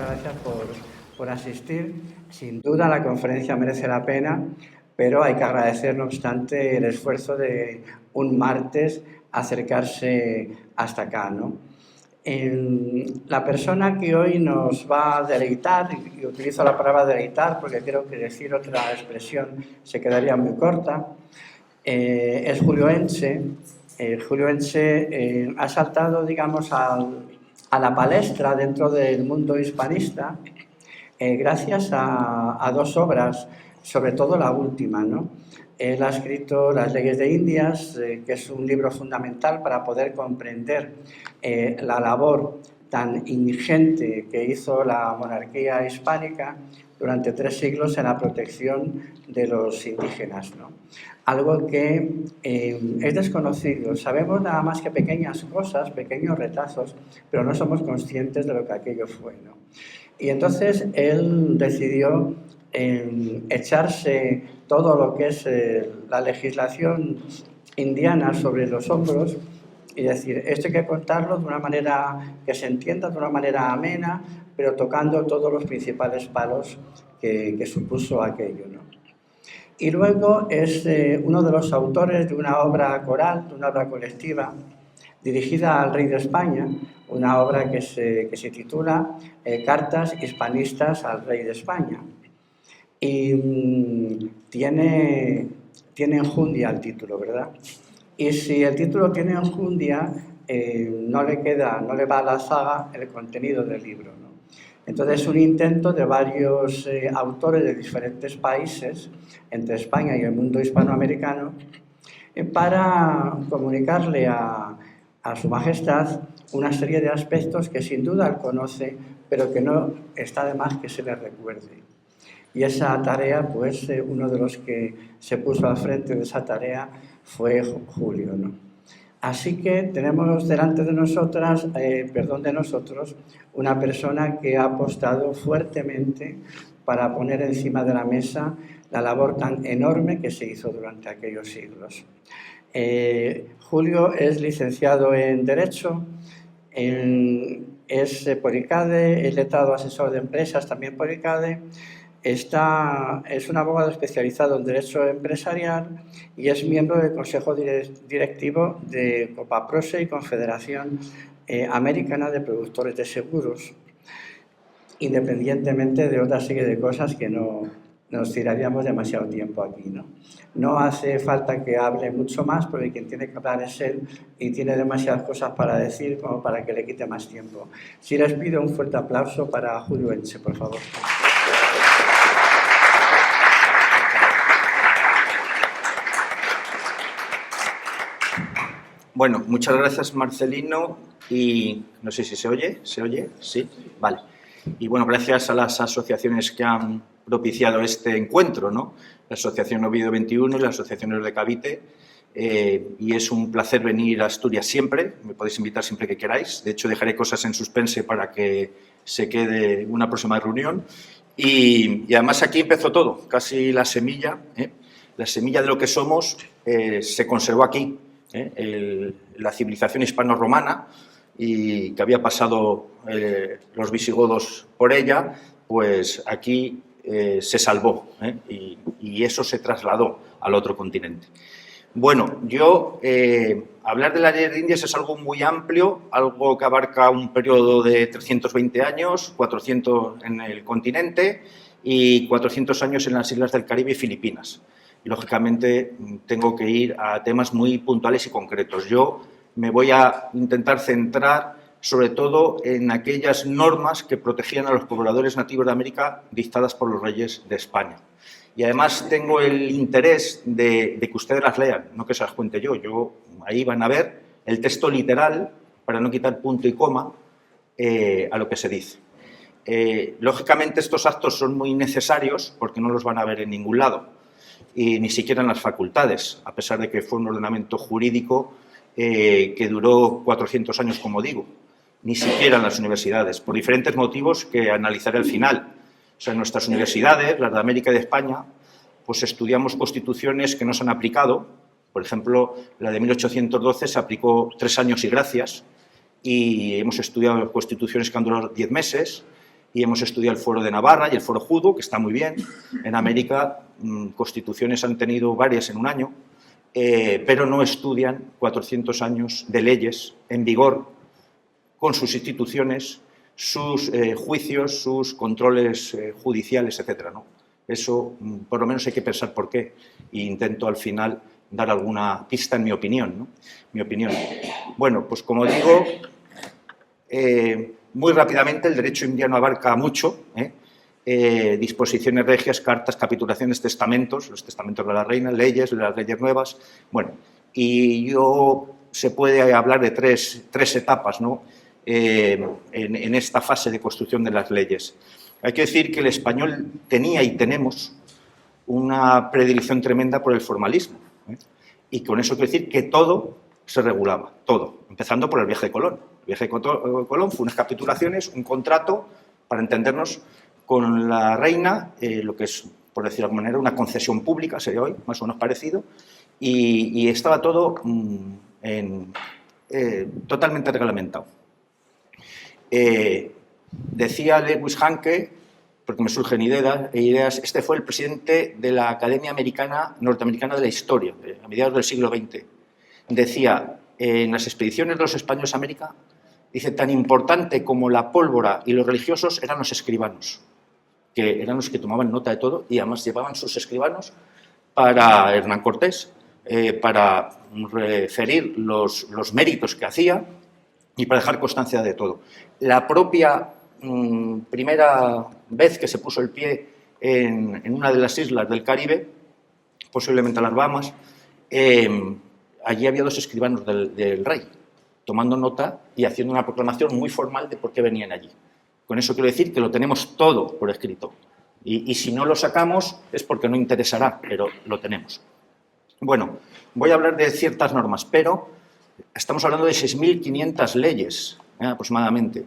gracias por asistir. Sin duda la conferencia merece la pena, pero hay que agradecer, no obstante, el esfuerzo de un martes acercarse hasta acá, ¿no? La persona que hoy nos va a deleitar, y utilizo la palabra deleitar porque creo que decir otra expresión se quedaría muy corta, es Julio Enche. Julio Enche ha saltado, digamos, a la palestra dentro del mundo hispanista gracias a dos obras, sobre todo la última, ¿no? Él ha escrito Las leyes de Indias, que es un libro fundamental para poder comprender la labor tan ingente que hizo la monarquía hispánica durante 3 siglos en la protección de los indígenas, ¿no? Algo que es desconocido. Sabemos nada más que pequeñas cosas, pequeños retazos, pero no somos conscientes de lo que aquello fue, ¿no? Y entonces él decidió echarse todo lo que es la legislación indiana sobre los hombros y decir, esto hay que contarlo de una manera que se entienda, de una manera amena, pero tocando todos los principales palos que supuso aquello, ¿no? Y luego es uno de los autores de una obra coral, de una obra colectiva, dirigida al rey de España, una obra que se titula Cartas hispanistas al rey de España. Y tiene enjundia el título, ¿verdad? Y si el título tiene enjundia, no le va a la zaga el contenido del libro, ¿no? Entonces es un intento de varios autores de diferentes países, entre España y el mundo hispanoamericano, para comunicarle a su majestad una serie de aspectos que sin duda él conoce, pero que no está de más que se le recuerde. Y esa tarea, pues uno de los que se puso al frente de esa tarea fue Julio, ¿no? Así que tenemos delante de nosotros, una persona que ha apostado fuertemente para poner encima de la mesa la labor tan enorme que se hizo durante aquellos siglos. Julio es licenciado en Derecho, es por ICADE, es letrado asesor de empresas también por ICADE, es un abogado especializado en Derecho Empresarial y es miembro del Consejo Directivo de Copaprose y Confederación Americana de Productores de Seguros, independientemente de otra serie de cosas que no nos tiraríamos demasiado tiempo aquí, ¿no? No hace falta que hable mucho más, porque quien tiene que hablar es él y tiene demasiadas cosas para decir como para que le quite más tiempo. Si les pido un fuerte aplauso para Julio Enche, por favor. Bueno, muchas gracias, Marcelino, y no sé si se oye, ¿se oye? Sí, vale. Y bueno, gracias a las asociaciones que han propiciado este encuentro, ¿no? La Asociación Oviedo 21 y la Asociación de Cavite, y es un placer venir a Asturias siempre, me podéis invitar siempre que queráis, de hecho dejaré cosas en suspense para que se quede una próxima reunión, y además aquí empezó todo, casi la semilla de lo que somos se conservó aquí. La civilización hispano-romana y que había pasado los visigodos por ella, pues aquí se salvó y eso se trasladó al otro continente. Bueno, hablar de la ley de Indias es algo muy amplio, algo que abarca un periodo de 320 años, 400 en el continente y 400 años en las islas del Caribe y Filipinas. Lógicamente, tengo que ir a temas muy puntuales y concretos. Yo me voy a intentar centrar, sobre todo, en aquellas normas que protegían a los pobladores nativos de América dictadas por los reyes de España. Y además tengo el interés de que ustedes las lean, no que se las cuente yo. Ahí van a ver el texto literal, para no quitar punto y coma, a lo que se dice. Lógicamente, estos actos son muy necesarios porque no los van a ver en ningún lado. Y ni siquiera en las facultades, a pesar de que fue un ordenamiento jurídico que duró 400 años, como digo, ni siquiera en las universidades, por diferentes motivos que analizaré al final. O sea, en nuestras universidades, las de América y de España, pues estudiamos constituciones que no se han aplicado. Por ejemplo, la de 1812 se aplicó 3 años y gracias, y hemos estudiado constituciones que han durado 10 meses, y hemos estudiado el Fuero de Navarra y el Fuero Judo, que está muy bien. En América, constituciones han tenido varias en un año, pero no estudian 400 años de leyes en vigor con sus instituciones, sus juicios, sus controles judiciales, etcétera, ¿no? Eso, por lo menos, hay que pensar por qué. E intento, al final, dar alguna pista en mi opinión, ¿no? Mi opinión. Bueno, pues como digo, muy rápidamente, el derecho indiano abarca mucho, disposiciones regias, cartas, capitulaciones, testamentos, los testamentos de la reina, leyes, las leyes nuevas. Bueno, y se puede hablar de tres etapas, ¿no? En esta fase de construcción de las leyes. Hay que decir que el español tenía y tenemos una predilección tremenda por el formalismo, y con eso quiero decir que todo se regulaba, todo, empezando por el viaje de Colón. El viaje de Colón fue unas capitulaciones, un contrato, para entendernos, con la reina, lo que es, por decirlo de alguna manera, una concesión pública, sería hoy, más o menos parecido, y estaba todo totalmente reglamentado. Decía Lewis Hanke, porque me surgen ideas, este fue el presidente de la Academia Norteamericana de la Historia, a mediados del siglo XX. Decía, en las expediciones de los españoles a América, dice, tan importante como la pólvora y los religiosos eran los escribanos, que eran los que tomaban nota de todo y además llevaban sus escribanos para Hernán Cortés, para referir los méritos que hacía y para dejar constancia de todo. La propia primera vez que se puso el pie en una de las islas del Caribe, posiblemente las Bahamas, allí había dos escribanos del rey, tomando nota y haciendo una proclamación muy formal de por qué venían allí. Con eso quiero decir que lo tenemos todo por escrito. Y si no lo sacamos es porque no interesará, pero lo tenemos. Bueno, voy a hablar de ciertas normas, pero estamos hablando de 6.500 leyes, aproximadamente,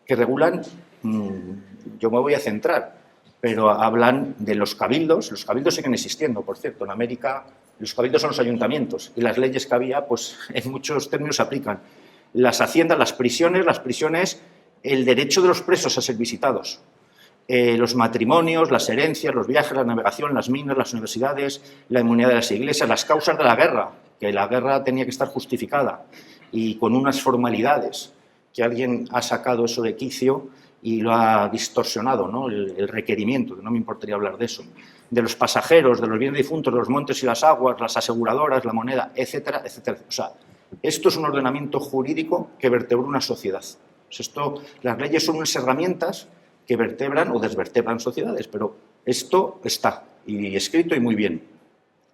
que regulan, yo me voy a centrar, pero hablan de los cabildos. Los cabildos siguen existiendo, por cierto. En América los cabildos son los ayuntamientos y las leyes que había, pues en muchos términos se aplican. Las haciendas, las prisiones, el derecho de los presos a ser visitados, los matrimonios, las herencias, los viajes, la navegación, las minas, las universidades, la inmunidad de las iglesias, las causas de la guerra, que la guerra tenía que estar justificada y con unas formalidades, que alguien ha sacado eso de quicio y lo ha distorsionado, ¿no? El requerimiento, que no me importaría hablar de eso, de los pasajeros, de los bienes difuntos, de los montes y las aguas, las aseguradoras, la moneda, etcétera, etcétera. O sea, esto es un ordenamiento jurídico que vertebra una sociedad. Pues las leyes son unas herramientas que vertebran o desvertebran sociedades, pero esto está, y escrito y muy bien.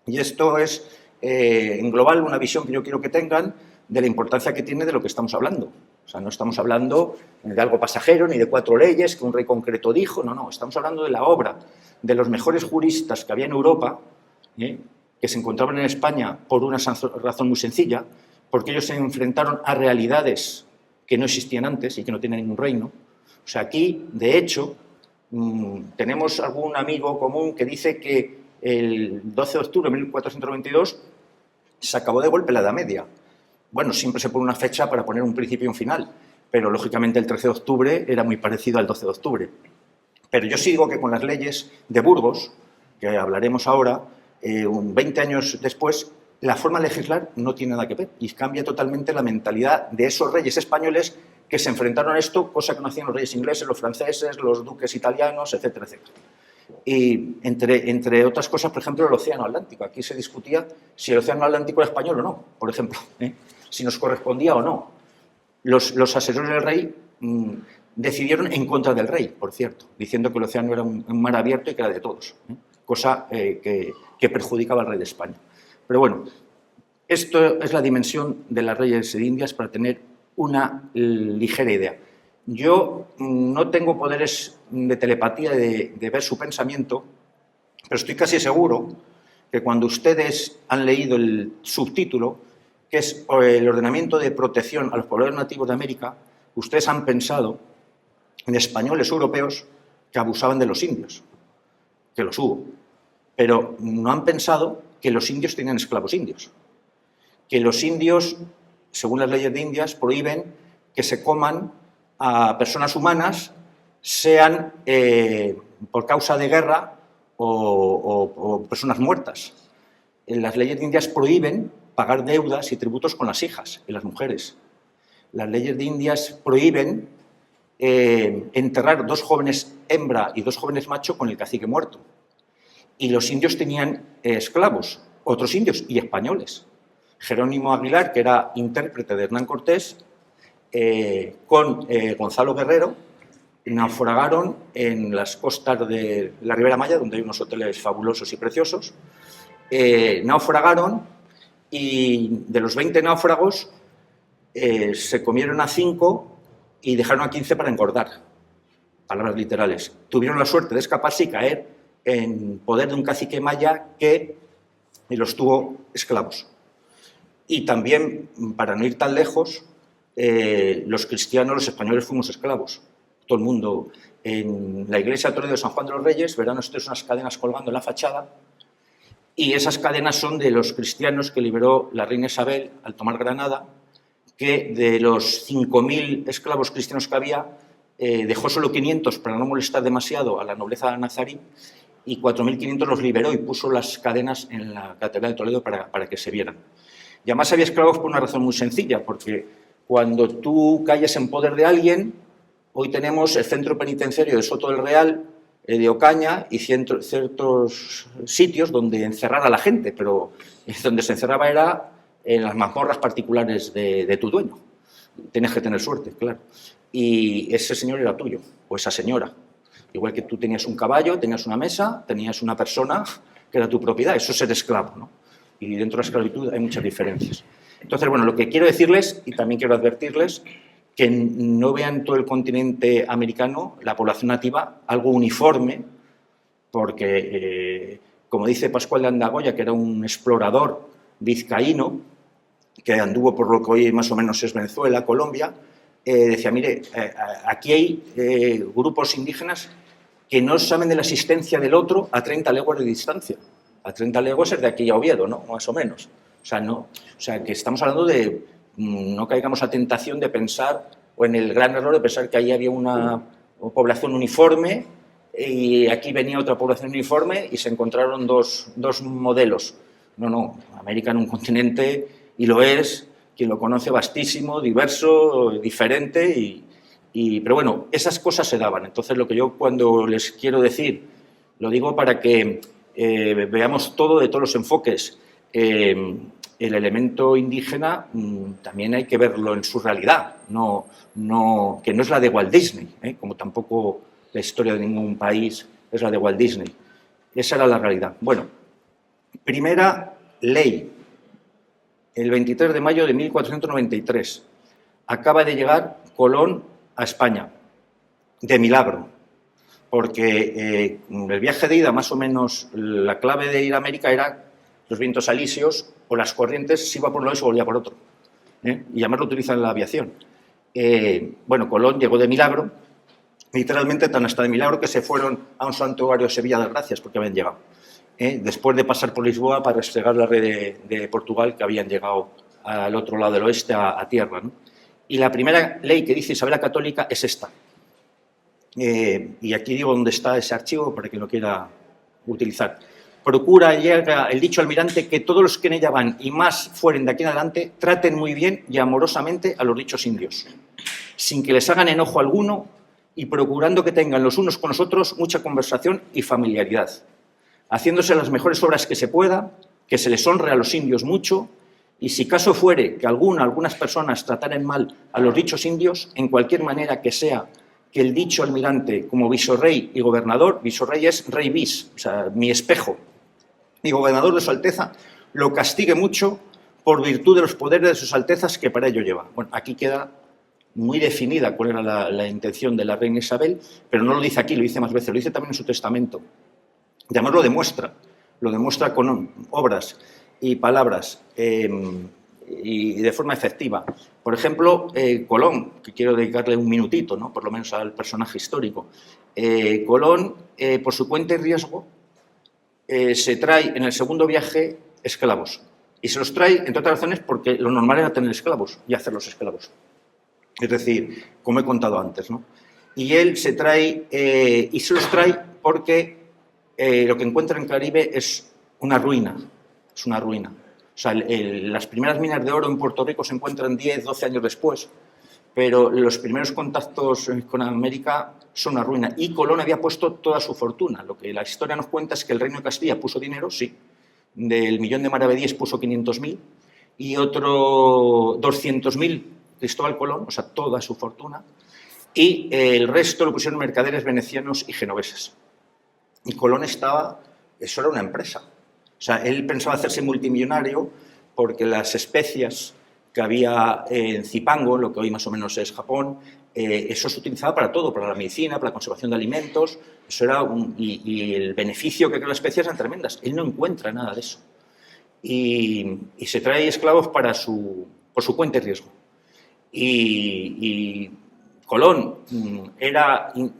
Y esto es, en global, una visión que yo quiero que tengan de la importancia que tiene de lo que estamos hablando. O sea, no estamos hablando de algo pasajero, ni de 4 leyes que un rey concreto dijo, no, estamos hablando de la obra de los mejores juristas que había en Europa, que se encontraban en España por una razón muy sencilla, porque ellos se enfrentaron a realidades que no existían antes y que no tienen ningún reino. O sea, aquí, de hecho, tenemos algún amigo común que dice que el 12 de octubre de 1492 se acabó de golpe la Edad Media. Bueno, siempre se pone una fecha para poner un principio y un final, pero lógicamente el 13 de octubre era muy parecido al 12 de octubre. Pero yo sí digo que con las leyes de Burgos, que hablaremos ahora, 20 años después, la forma de legislar no tiene nada que ver y cambia totalmente la mentalidad de esos reyes españoles que se enfrentaron a esto, cosa que no hacían los reyes ingleses, los franceses, los duques italianos, etcétera, etcétera. Y entre otras cosas, por ejemplo, el Océano Atlántico. Aquí se discutía si el Océano Atlántico era español o no, por ejemplo, si nos correspondía o no. Los asesores del rey decidieron en contra del rey, por cierto, diciendo que el océano era un mar abierto y que era de todos, cosa que perjudicaba al rey de España. Pero bueno, esto es la dimensión de las leyes de Indias para tener una ligera idea. Yo no tengo poderes de telepatía de ver su pensamiento, pero estoy casi seguro que cuando ustedes han leído el subtítulo, que es el ordenamiento de protección a los pobladores nativos de América, ustedes han pensado en españoles europeos que abusaban de los indios, que los hubo, pero no han pensado que los indios tenían esclavos indios, que los indios, según las leyes de Indias, prohíben que se coman a personas humanas sean por causa de guerra o personas muertas. Las leyes de Indias prohíben pagar deudas y tributos con las hijas y las mujeres. Las leyes de Indias prohíben enterrar 2 jóvenes hembra y 2 jóvenes macho con el cacique muerto. Y los indios tenían esclavos, otros indios y españoles. Jerónimo Aguilar, que era intérprete de Hernán Cortés, con Gonzalo Guerrero, naufragaron en las costas de la Ribera Maya, donde hay unos hoteles fabulosos y preciosos. Naufragaron y de los 20 náufragos se comieron a 5 y dejaron a 15 para engordar. Palabras literales. Tuvieron la suerte de escaparse y caer en poder de un cacique maya que los tuvo esclavos. Y también, para no ir tan lejos, los cristianos, los españoles, fuimos esclavos. Todo el mundo. En la iglesia de Toledo de San Juan de los Reyes verán ustedes unas cadenas colgando en la fachada, y esas cadenas son de los cristianos que liberó la reina Isabel al tomar Granada, que de los 5.000 esclavos cristianos que había, dejó solo 500 para no molestar demasiado a la nobleza nazarí, y 4.500 los liberó y puso las cadenas en la Catedral de Toledo para que se vieran. Y además había esclavos por una razón muy sencilla, porque cuando tú calles en poder de alguien, hoy tenemos el centro penitenciario de Soto del Real, de Ocaña, y ciertos sitios donde encerrar a la gente, pero donde se encerraba era en las mazmorras particulares de tu dueño. Tienes que tener suerte, claro. Y ese señor era tuyo, o esa señora. Igual que tú tenías un caballo, tenías una mesa, tenías una persona que era tu propiedad. Eso es ser esclavo, ¿no? Y dentro de la esclavitud hay muchas diferencias. Entonces, bueno, lo que quiero decirles, y también quiero advertirles, que no vean todo el continente americano, la población nativa, algo uniforme, porque, como dice Pascual de Andagoya, que era un explorador vizcaíno, que anduvo por lo que hoy más o menos es Venezuela, Colombia, decía, mire, aquí hay grupos indígenas que no saben de la existencia del otro a 30 leguas de distancia. A 30 leguas es de aquí a Oviedo, ¿no? Más o menos. O sea, que estamos hablando de no caigamos a tentación de pensar, o en el gran error de pensar que ahí había una población uniforme y aquí venía otra población uniforme y se encontraron dos modelos. No, América en un continente, y lo es, quien lo conoce, vastísimo, diverso, diferente, pero bueno, esas cosas se daban. Entonces, lo que yo cuando les quiero decir, lo digo para que veamos todo de todos los enfoques. El elemento indígena también hay que verlo en su realidad, que no es la de Walt Disney, como tampoco la historia de ningún país es la de Walt Disney. Esa era la realidad. Bueno, primera ley, el 23 de mayo de 1493. Acaba de llegar Colón a España, de milagro, porque el viaje de ida, más o menos, la clave de ir a América era los vientos alisios o las corrientes, si iba por un lado y se volvía por otro. Y además lo utilizan en la aviación. Bueno, Colón llegó de milagro, literalmente tan hasta de milagro que se fueron a un santuario de Sevilla de Gracias porque habían llegado. Después de pasar por Lisboa para restregar la red de Portugal, que habían llegado al otro lado del oeste a tierra, ¿no? Y la primera ley que dice Isabel la Católica es esta. Y aquí digo dónde está ese archivo para quien lo quiera utilizar. Procura, llega el dicho almirante, que todos los que en ella van y más fueren de aquí en adelante traten muy bien y amorosamente a los dichos indios, sin que les hagan enojo alguno y procurando que tengan los unos con los otros mucha conversación y familiaridad, haciéndose las mejores obras que se pueda, que se les honre a los indios mucho, y si caso fuere que algunas personas trataren mal a los dichos indios, en cualquier manera que sea, que el dicho almirante, como visorrey y gobernador, visorrey es rey vis, o sea, mi espejo, y gobernador de su Alteza, lo castigue mucho por virtud de los poderes de sus Altezas que para ello lleva. Bueno, aquí queda muy definida cuál era la intención de la reina Isabel, pero no lo dice aquí, lo dice más veces, lo dice también en su testamento. Y además lo demuestra con obras y palabras y de forma efectiva. Por ejemplo, Colón, que quiero dedicarle un minutito, ¿no? Por lo menos al personaje histórico. Colón, por su cuenta y riesgo, se trae en el segundo viaje esclavos. Y se los trae, entre otras razones, porque lo normal era tener esclavos y hacerlos esclavos. Es decir, como he contado antes, ¿no? y él se trae, y se los trae porque lo que encuentra en Caribe es una ruina, es una ruina. O sea, las primeras minas de oro en Puerto Rico se encuentran 10, 12 años después, pero los primeros contactos con América son una ruina. Y Colón había puesto toda su fortuna. Lo que la historia nos cuenta es que el Reino de Castilla puso dinero, sí, del millón de maravedíes puso 500.000 y otro 200.000 Cristóbal Colón, o sea, toda su fortuna, y el resto lo pusieron mercaderes venecianos y genoveses. Y Colón estaba, eso era una empresa. O sea, él pensaba hacerse multimillonario porque las especias que había en Zipango, lo que hoy más o menos es Japón, eso se utilizaba para todo, para la medicina, para la conservación de alimentos, eso era y el beneficio que creó las especias eran tremendas. Él no encuentra nada de eso. Y se trae esclavos por su cuenta y riesgo. Y Colón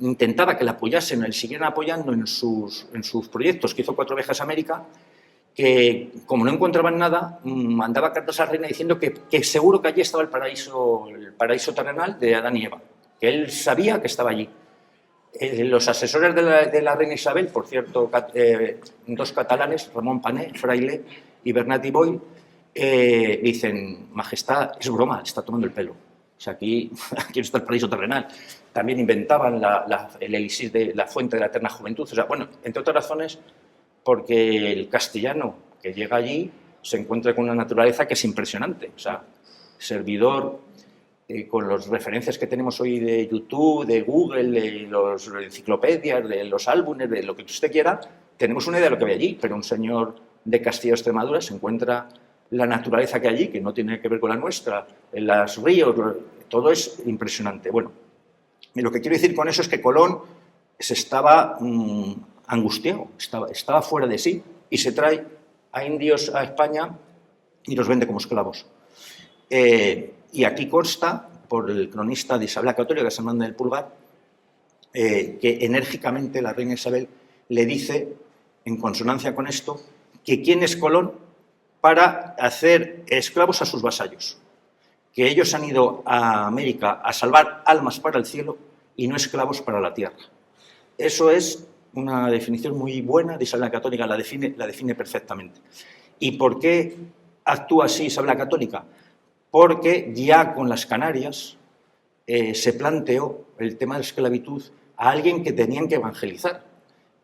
intentaba que le apoyasen, le siguieran apoyando en sus proyectos, que hizo 4 viajes a América, que como no encontraban nada, mandaba cartas a la reina diciendo que seguro que allí estaba el paraíso terrenal de Adán y Eva, que él sabía que estaba allí. Los asesores de la reina Isabel, por cierto, 2 catalanes, Ramón Pané, fraile, y Bernat y Boy, dicen, Majestad, es broma, está tomando el pelo. O sea, aquí no está el paraíso terrenal. También inventaban el elixir de la fuente de la eterna juventud. O sea, bueno, entre otras razones, porque el castellano que llega allí se encuentra con una naturaleza que es impresionante. O sea, servidor, con las referencias que tenemos hoy de YouTube, de Google, de las enciclopedias, de los álbumes, de lo que usted quiera, tenemos una idea de lo que ve allí, pero un señor de Castilla o Extremadura se encuentra la naturaleza que hay allí, que no tiene que ver con la nuestra, en los ríos, todo es impresionante. Bueno, y lo que quiero decir con eso es que Colón se estaba angustiado, estaba fuera de sí y se trae a indios a España y los vende como esclavos. Y aquí consta, por el cronista de Isabel la Católica, San Juan del Pulgar, que enérgicamente la reina Isabel le dice, en consonancia con esto, que quién es Colón para hacer esclavos a sus vasallos, que ellos han ido a América a salvar almas para el cielo y no esclavos para la tierra. Eso es una definición muy buena de Isabel la Católica, la define perfectamente. ¿Y por qué actúa así Isabel la Católica? Porque ya con las Canarias se planteó el tema de la esclavitud a alguien que tenían que evangelizar.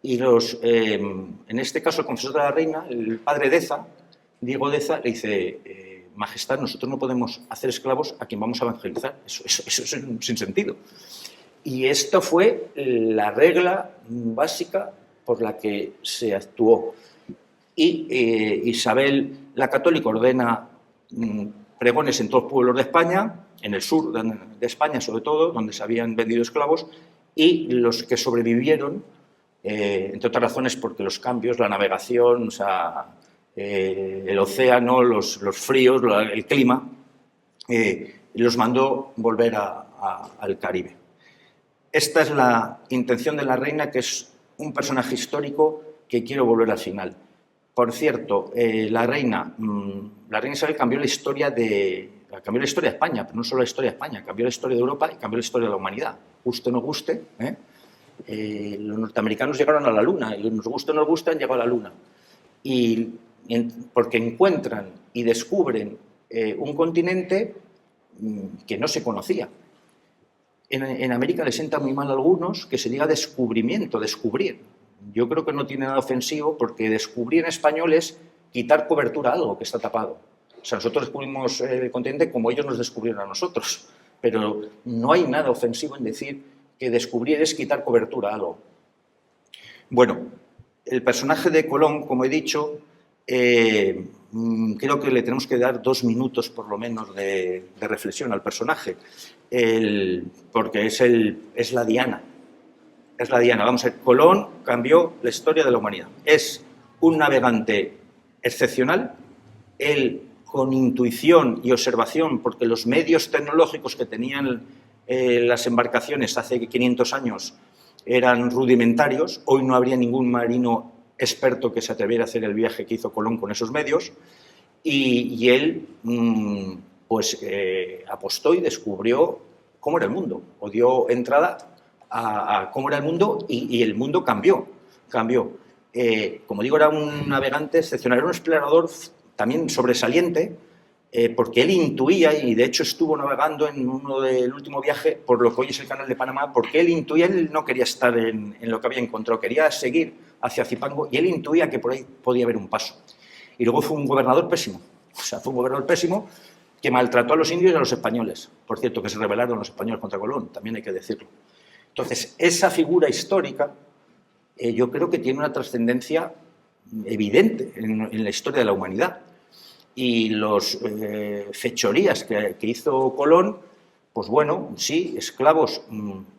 Y en este caso el confesor de la reina, el padre Deza, Diego Deza, le dice, Majestad, nosotros no podemos hacer esclavos a quien vamos a evangelizar. Eso es un sinsentido. Y esto fue la regla básica por la que se actuó. Y Isabel la Católica ordena pregones en todos los pueblos de España, en el sur de España sobre todo, donde se habían vendido esclavos, y los que sobrevivieron, entre otras razones porque los cambios, la navegación, o sea, el océano, los fríos, el clima, los mandó volver al Caribe. Esta es la intención de la reina, que es un personaje histórico que quiero volver al final. Por cierto, la reina Isabel cambió la historia de España, pero no solo la historia de España, cambió la historia de Europa y cambió la historia de la humanidad. Guste o no guste, los norteamericanos llegaron a la Luna, y nos guste o no nos guste, han llegado a la Luna. Porque encuentran y descubren un continente que no se conocía. En América les sienta muy mal a algunos que se diga descubrimiento, descubrir. Yo creo que no tiene nada ofensivo, porque descubrir en español es quitar cobertura a algo que está tapado. O sea, nosotros descubrimos el continente como ellos nos descubrieron a nosotros, pero no hay nada ofensivo en decir que descubrir es quitar cobertura a algo. Bueno, el personaje de Colón, como he dicho, creo que le tenemos que dar 2 minutos por lo menos de reflexión al personaje, porque es la diana. Es la diana. Vamos a ver, Colón cambió la historia de la humanidad. Es un navegante excepcional, él con intuición y observación, porque los medios tecnológicos que tenían las embarcaciones hace 500 años eran rudimentarios. Hoy no habría ningún marino experto que se atreviera a hacer el viaje que hizo Colón con esos medios, y él apostó y descubrió cómo era el mundo, o dio entrada a cómo era el mundo y el mundo cambió. Como digo, era un navegante excepcional, era un explorador también sobresaliente, porque él intuía, y de hecho estuvo navegando en uno del último viaje por lo que hoy es el Canal de Panamá, porque él intuía, él no quería estar en lo que había encontrado, quería seguir hacia Zipango y él intuía que por ahí podía haber un paso. Y luego fue un gobernador pésimo, que maltrató a los indios y a los españoles. Por cierto, que se rebelaron los españoles contra Colón, también hay que decirlo. Entonces, esa figura histórica yo creo que tiene una trascendencia evidente en la historia de la humanidad. Y los fechorías que hizo Colón, pues bueno, sí, esclavos.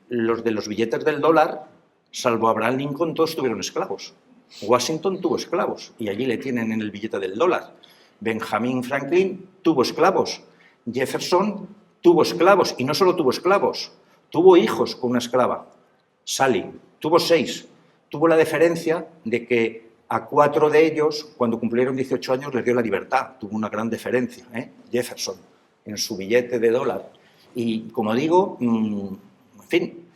Los de los billetes del dólar, salvo Abraham Lincoln, todos tuvieron esclavos. Washington tuvo esclavos y allí le tienen en el billete del dólar. Benjamin Franklin tuvo esclavos. Jefferson tuvo esclavos y no solo tuvo esclavos, tuvo hijos con una esclava. Sally tuvo 6. Tuvo la deferencia de que a 4 de ellos, cuando cumplieron 18 años, les dio la libertad. Tuvo una gran deferencia, Jefferson, en su billete de dólar. Y, como digo, en fin,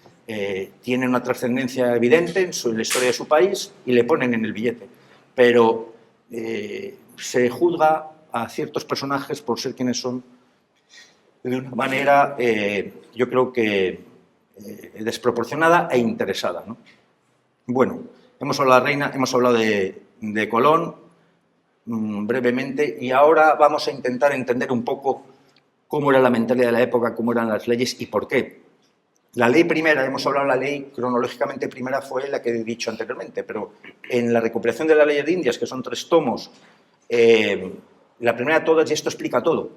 tiene una trascendencia evidente en la historia de su país y le ponen en el billete. Pero se juzga a ciertos personajes por ser quienes son de una manera, yo creo que desproporcionada e interesada, ¿no? Bueno, hemos hablado de la reina, hemos hablado de Colón brevemente, y ahora vamos a intentar entender un poco cómo era la mentalidad de la época, cómo eran las leyes y por qué. La ley primera, hemos hablado de la ley cronológicamente primera, fue la que he dicho anteriormente, pero en la recopilación de las leyes de Indias, que son 3 tomos, la primera de todas, y esto explica todo,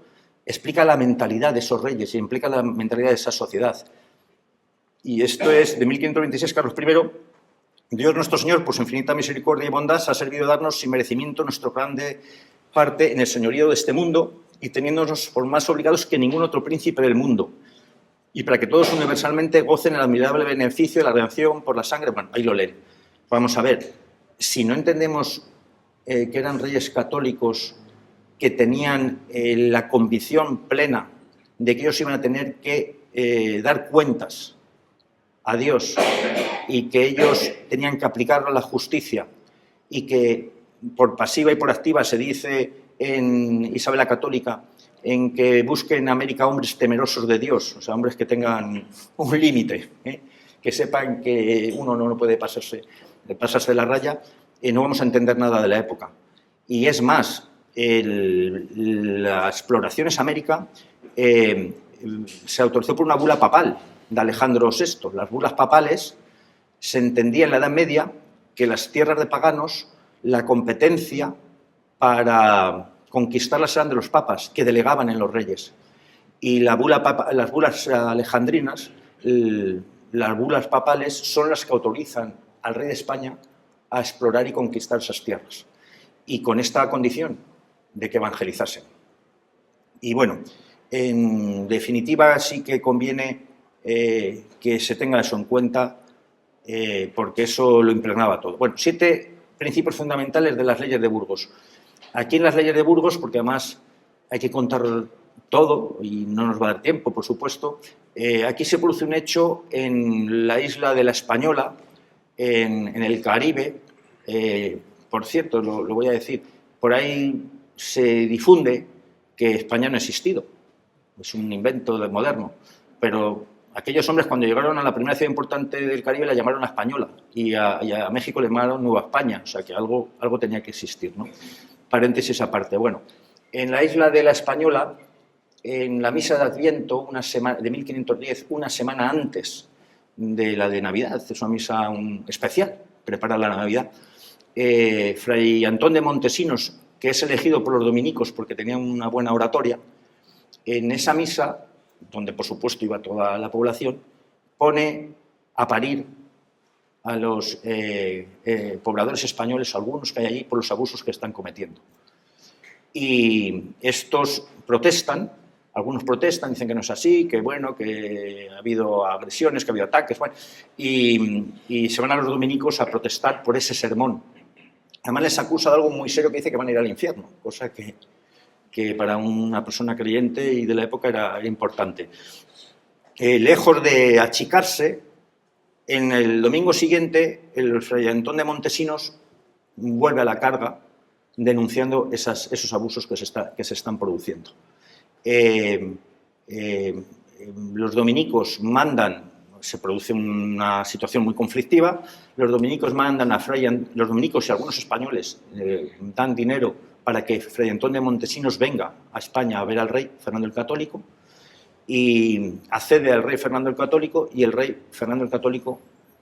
explica la mentalidad de esos reyes y implica la mentalidad de esa sociedad. Y esto es de 1526, Carlos I. Dios nuestro Señor, por su infinita misericordia y bondad, ha servido darnos sin merecimiento nuestra grande parte en el señorío de este mundo y teniéndonos por más obligados que ningún otro príncipe del mundo, y para que todos universalmente gocen el admirable beneficio de la redención por la sangre. Bueno, ahí lo leen. Vamos a ver, si no entendemos que eran reyes católicos que tenían la convicción plena de que ellos iban a tener que dar cuentas a Dios y que ellos tenían que aplicar la justicia y que por pasiva y por activa se dice en Isabel la Católica en que busquen en América hombres temerosos de Dios, o sea, hombres que tengan un límite, que sepan que uno no puede pasarse de la raya, no vamos a entender nada de la época. Y es más, la exploración en América se autorizó por una bula papal de Alejandro VI. Las bulas papales se entendía en la Edad Media que las tierras de paganos, la competencia para conquistarlas eran de los papas, que delegaban en los reyes. Y las bulas alejandrinas, las bulas papales, son las que autorizan al rey de España a explorar y conquistar esas tierras. Y con esta condición de que evangelizasen. Y bueno, en definitiva sí que conviene que se tenga eso en cuenta, porque eso lo impregnaba todo. Bueno, 7 principios fundamentales de las leyes de Burgos. Aquí en las leyes de Burgos, porque además hay que contar todo y no nos va a dar tiempo, por supuesto, aquí se produce un hecho en la isla de la Española, en el Caribe. Por cierto, lo voy a decir, por ahí se difunde que España no ha existido, es un invento moderno, pero aquellos hombres cuando llegaron a la primera ciudad importante del Caribe la llamaron la Española y a México le llamaron Nueva España, o sea que algo tenía que existir, ¿no? Paréntesis aparte. Bueno, en la isla de la Española, en la misa de Adviento de 1510, una semana antes de la de Navidad, es una misa especial, prepara la Navidad, Fray Antón de Montesinos, que es elegido por los dominicos porque tenía una buena oratoria, en esa misa, donde por supuesto iba toda la población, pone a parir a los pobladores españoles, algunos que hay allí, por los abusos que están cometiendo. Y estos protestan, algunos protestan, dicen que no es así, que bueno, que ha habido agresiones, que ha habido ataques, bueno, y se van a los dominicos a protestar por ese sermón. Además les acusa de algo muy serio, que dice que van a ir al infierno, cosa que para una persona creyente y de la época era importante. Lejos de achicarse, En el domingo siguiente, el fray Antón de Montesinos vuelve a la carga denunciando esos abusos que se están produciendo. Los dominicos mandan, se produce una situación muy conflictiva, los dominicos mandan a los dominicos y algunos españoles dan dinero para que fray Antón de Montesinos venga a España a ver al rey Fernando el Católico, y accede al rey Fernando el Católico, y el rey Fernando el Católico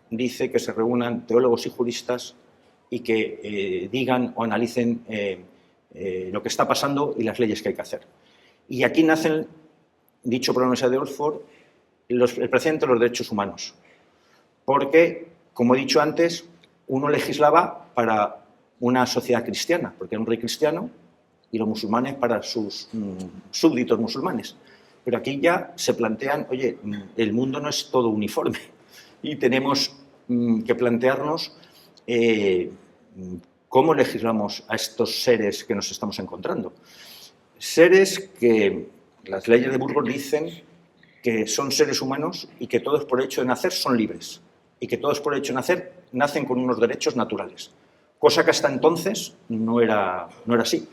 dice que se reúnan teólogos y juristas y que digan o analicen lo que está pasando y las leyes que hay que hacer. Y aquí nacen, dicho por la Universidad de Oxford, el precedente de los derechos humanos. Porque, como he dicho antes, uno legislaba para una sociedad cristiana, porque era un rey cristiano, y los musulmanes para sus súbditos musulmanes. Pero aquí ya se plantean, oye, el mundo no es todo uniforme y tenemos que plantearnos cómo legislamos a estos seres que nos estamos encontrando. Seres que las leyes de Burgos dicen que son seres humanos y que todos por el hecho de nacer son libres y que todos por el hecho de nacer nacen con unos derechos naturales, cosa que hasta entonces no era así.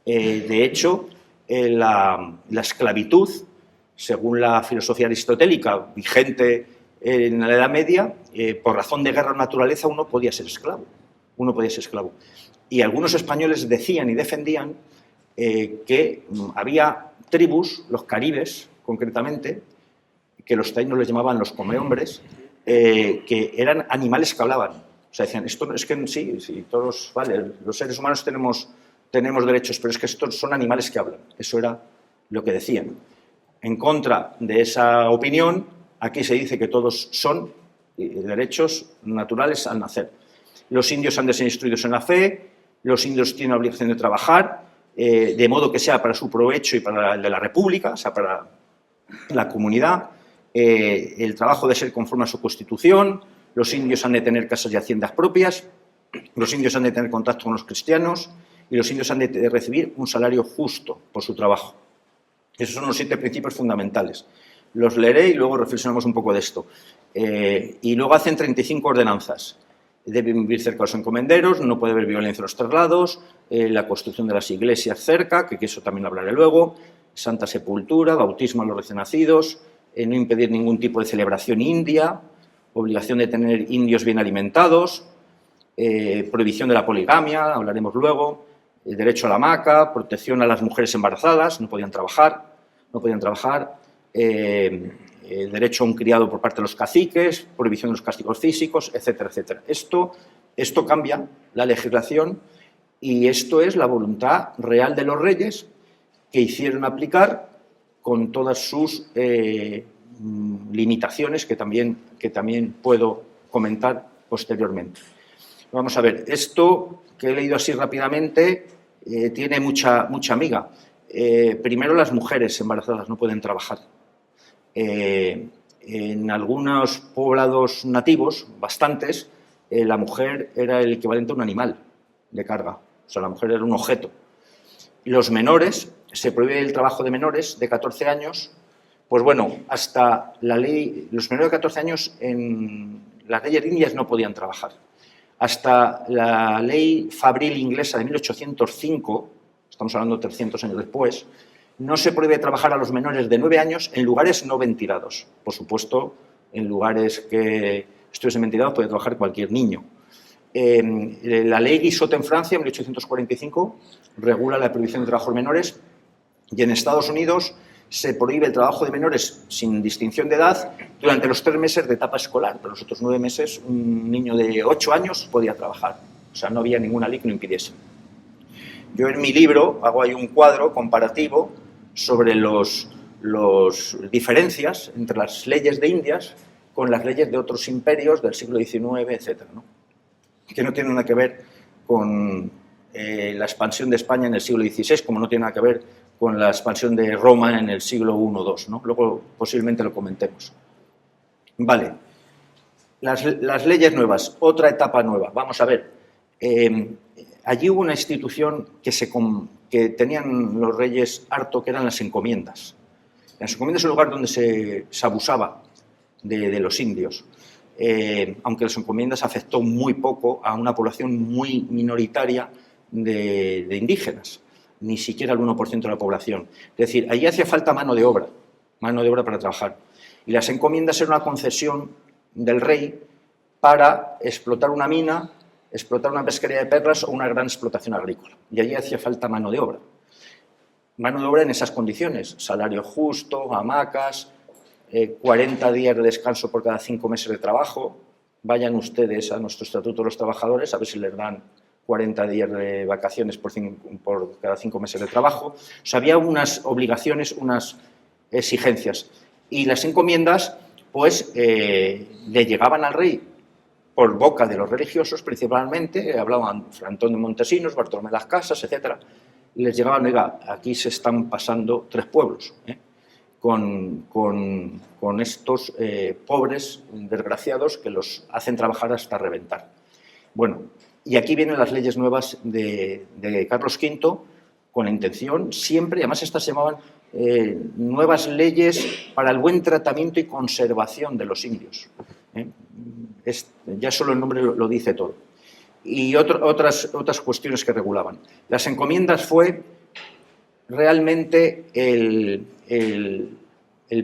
De hecho, la esclavitud, según la filosofía aristotélica vigente en la Edad Media, por razón de guerra o naturaleza uno podía ser esclavo. Y algunos españoles decían y defendían que había tribus, los caribes concretamente, que los taínos les llamaban los comehombres, que eran animales que hablaban. O sea, decían, esto es que sí, todos, vale, los seres humanos tenemos derechos, pero es que estos son animales que hablan. Eso era lo que decían. En contra de esa opinión, aquí se dice que todos son derechos naturales al nacer. Los indios han de ser instruidos en la fe, los indios tienen la obligación de trabajar, de modo que sea para su provecho y para el de la República, o sea, para la comunidad. El trabajo debe ser conforme a su constitución, los indios han de tener casas y haciendas propias, los indios han de tener contacto con los cristianos y los indios han de recibir un salario justo por su trabajo. Esos son los 7 principios fundamentales. Los leeré y luego reflexionamos un poco de esto. Y luego hacen 35 ordenanzas. Deben vivir cerca de los encomenderos, no puede haber violencia en los traslados, la construcción de las iglesias cerca, que eso también lo hablaré luego, Santa Sepultura, bautismo a los recién nacidos, no impedir ningún tipo de celebración india, obligación de tener indios bien alimentados, prohibición de la poligamia, hablaremos luego, derecho a la hamaca, protección a las mujeres embarazadas, no podían trabajar, derecho a un criado por parte de los caciques, prohibición de los castigos físicos, etcétera, etcétera. Esto cambia la legislación y esto es la voluntad real de los reyes que hicieron aplicar con todas sus limitaciones que también puedo comentar posteriormente. Vamos a ver, esto que he leído así rápidamente tiene mucha miga. Primero, las mujeres embarazadas no pueden trabajar. En algunos poblados nativos, bastantes, la mujer era el equivalente a un animal de carga. O sea, la mujer era un objeto. Los menores, se prohíbe el trabajo de menores de 14 años. Pues bueno, hasta la ley, los menores de 14 años en las leyes indias no podían trabajar. Hasta la ley fabril inglesa de 1805, estamos hablando de 300 años después, no se prohíbe trabajar a los menores de 9 años en lugares no ventilados. Por supuesto, en lugares que estuviesen ventilados puede trabajar cualquier niño. La ley Guizot en Francia, en 1845, regula la prohibición de trabajo de menores, y en Estados Unidos se prohíbe el trabajo de menores sin distinción de edad durante los 3 meses de etapa escolar. Pero los otros 9 meses, un niño de 8 años podía trabajar. O sea, no había ninguna ley que lo impidiese. Yo en mi libro hago ahí un cuadro comparativo sobre las diferencias entre las leyes de Indias con las leyes de otros imperios del siglo XIX, etcétera, ¿no? Que no tienen nada que ver con la expansión de España en el siglo XVI, como no tiene nada que ver con la expansión de Roma en el siglo I o II, ¿no? Luego posiblemente lo comentemos. Vale. Las leyes nuevas, otra etapa nueva. Vamos a ver. Allí hubo una institución que tenían los reyes harto, que eran las encomiendas. Las encomiendas es un lugar donde se abusaba de los indios. aunque las encomiendas afectó muy poco a una población muy minoritaria de indígenas, ni siquiera el 1% de la población. Es decir, allí hacía falta mano de obra para trabajar. Y las encomiendas eran una concesión del rey para explotar una mina, explotar una pesquería de perlas o una gran explotación agrícola. Y allí hacía falta mano de obra. Mano de obra en esas condiciones, salario justo, hamacas, 40 días de descanso por cada 5 meses de trabajo. Vayan ustedes a nuestro Estatuto de los Trabajadores a ver si les dan 40 días de vacaciones por cada 5 meses de trabajo. O sea, había unas obligaciones, unas exigencias. Y las encomiendas, pues, le llegaban al rey por boca de los religiosos, principalmente, hablaban Antón de Montesinos, Bartolomé de las Casas, etc. Y les llegaban, oiga, aquí se están pasando 3 pueblos, con estos pobres desgraciados que los hacen trabajar hasta reventar. Bueno, y aquí vienen las leyes nuevas de Carlos V, con la intención siempre, y además estas se llamaban nuevas leyes para el buen tratamiento y conservación de los indios. Ya solo el nombre lo dice todo. Y otras cuestiones que regulaban. Las encomiendas fue realmente el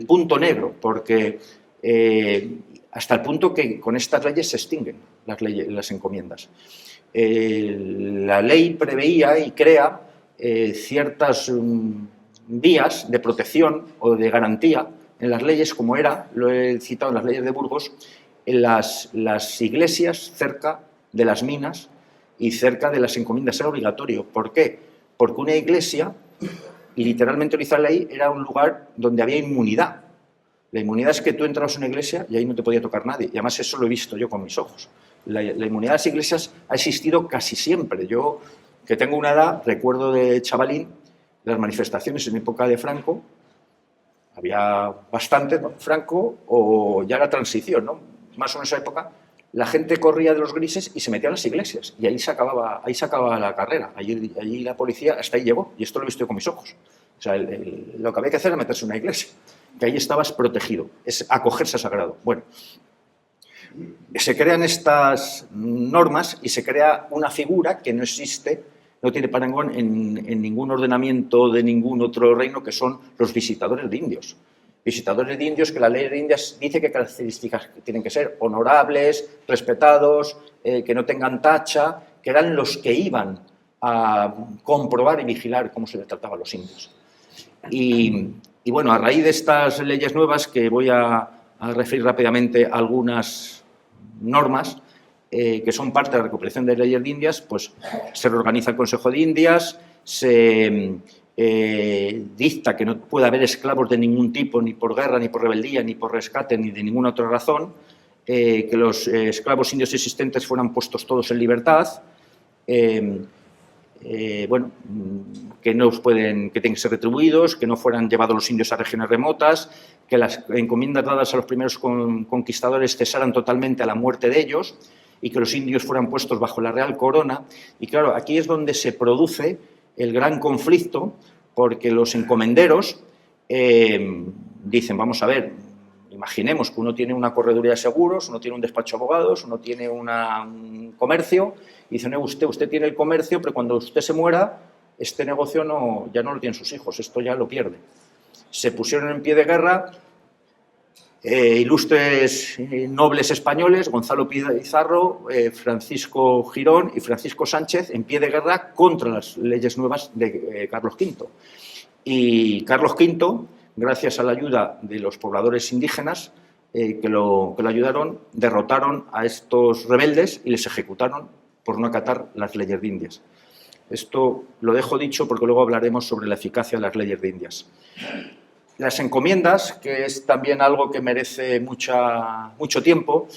punto negro, porque hasta el punto que con estas leyes se extinguen las encomiendas. La ley preveía y crea ciertas vías de protección o de garantía en las leyes, como era, lo he citado en las leyes de Burgos, en las iglesias cerca de las minas y cerca de las encomiendas era obligatorio. ¿Por qué? Porque una iglesia, y literalmente lo dice la ley, era un lugar donde había inmunidad. La inmunidad es que tú entrabas a una iglesia y ahí no te podía tocar nadie. Y además eso lo he visto yo con mis ojos. La inmunidad de las iglesias ha existido casi siempre. Yo, que tengo una edad, recuerdo de chavalín las manifestaciones en época de Franco. Había bastante, ¿no? Franco o ya la transición, ¿no? Más o menos en esa época, la gente corría de los grises y se metía a las iglesias. Y ahí se acababa la carrera. Allí la policía hasta ahí llegó. Y esto lo he visto con mis ojos. O sea, lo que había que hacer era meterse en una iglesia. Que ahí estabas protegido. Es acogerse a sagrado. Bueno, se crean estas normas y se crea una figura que no existe, no tiene parangón en ningún ordenamiento de ningún otro reino, que son los visitadores de indios. Visitadores de indios que la ley de Indias dice que características tienen que ser honorables, respetados, que no tengan tacha, que eran los que iban a comprobar y vigilar cómo se les trataba a los indios. Y bueno, a raíz de estas leyes nuevas, que voy a referir rápidamente algunas normas que son parte de la recopilación de leyes de Indias, pues se reorganiza el Consejo de Indias, se dicta que no puede haber esclavos de ningún tipo, ni por guerra, ni por rebeldía, ni por rescate, ni de ninguna otra razón, que los esclavos indios existentes fueran puestos todos en libertad, bueno, que tienen que ser retribuidos, que no fueran llevados los indios a regiones remotas, que las encomiendas dadas a los primeros conquistadores cesaran totalmente a la muerte de ellos y que los indios fueran puestos bajo la real corona. Y claro, aquí es donde se produce el gran conflicto, porque los encomenderos dicen, vamos a ver, imaginemos que uno tiene una correduría de seguros, uno tiene un despacho de abogados, uno tiene un comercio, y dicen, usted tiene el comercio, pero cuando usted se muera, este negocio ya no lo tienen sus hijos, esto ya lo pierde. Se pusieron en pie de guerra ilustres nobles españoles, Gonzalo Pizarro, Francisco Girón y Francisco Sánchez, en pie de guerra contra las leyes nuevas de Carlos V. Y Carlos V, gracias a la ayuda de los pobladores indígenas que lo ayudaron, derrotaron a estos rebeldes y les ejecutaron por no acatar las leyes de Indias. Esto lo dejo dicho porque luego hablaremos sobre la eficacia de las leyes de Indias. Las encomiendas, que es también algo que merece mucho tiempo,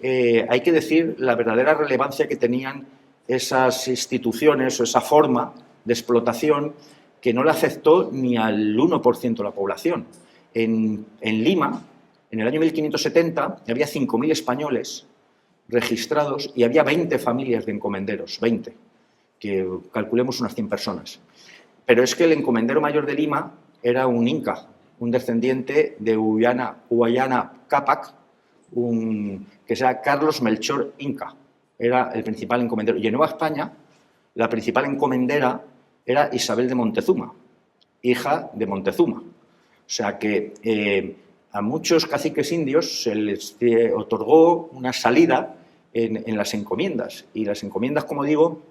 hay que decir la verdadera relevancia que tenían esas instituciones o esa forma de explotación que no la aceptó ni al 1% de la población. En Lima, en el año 1570, había 5.000 españoles registrados y había 20 familias de encomenderos, 20, que calculemos unas 100 personas. Pero es que el encomendero mayor de Lima era un inca, un descendiente de Huayana Cápac, que sea Carlos Melchor Inca, era el principal encomendero. Y en Nueva España, la principal encomendera era Isabel de Montezuma, hija de Montezuma. O sea que a muchos caciques indios se les otorgó una salida en las encomiendas. Y las encomiendas, como digo,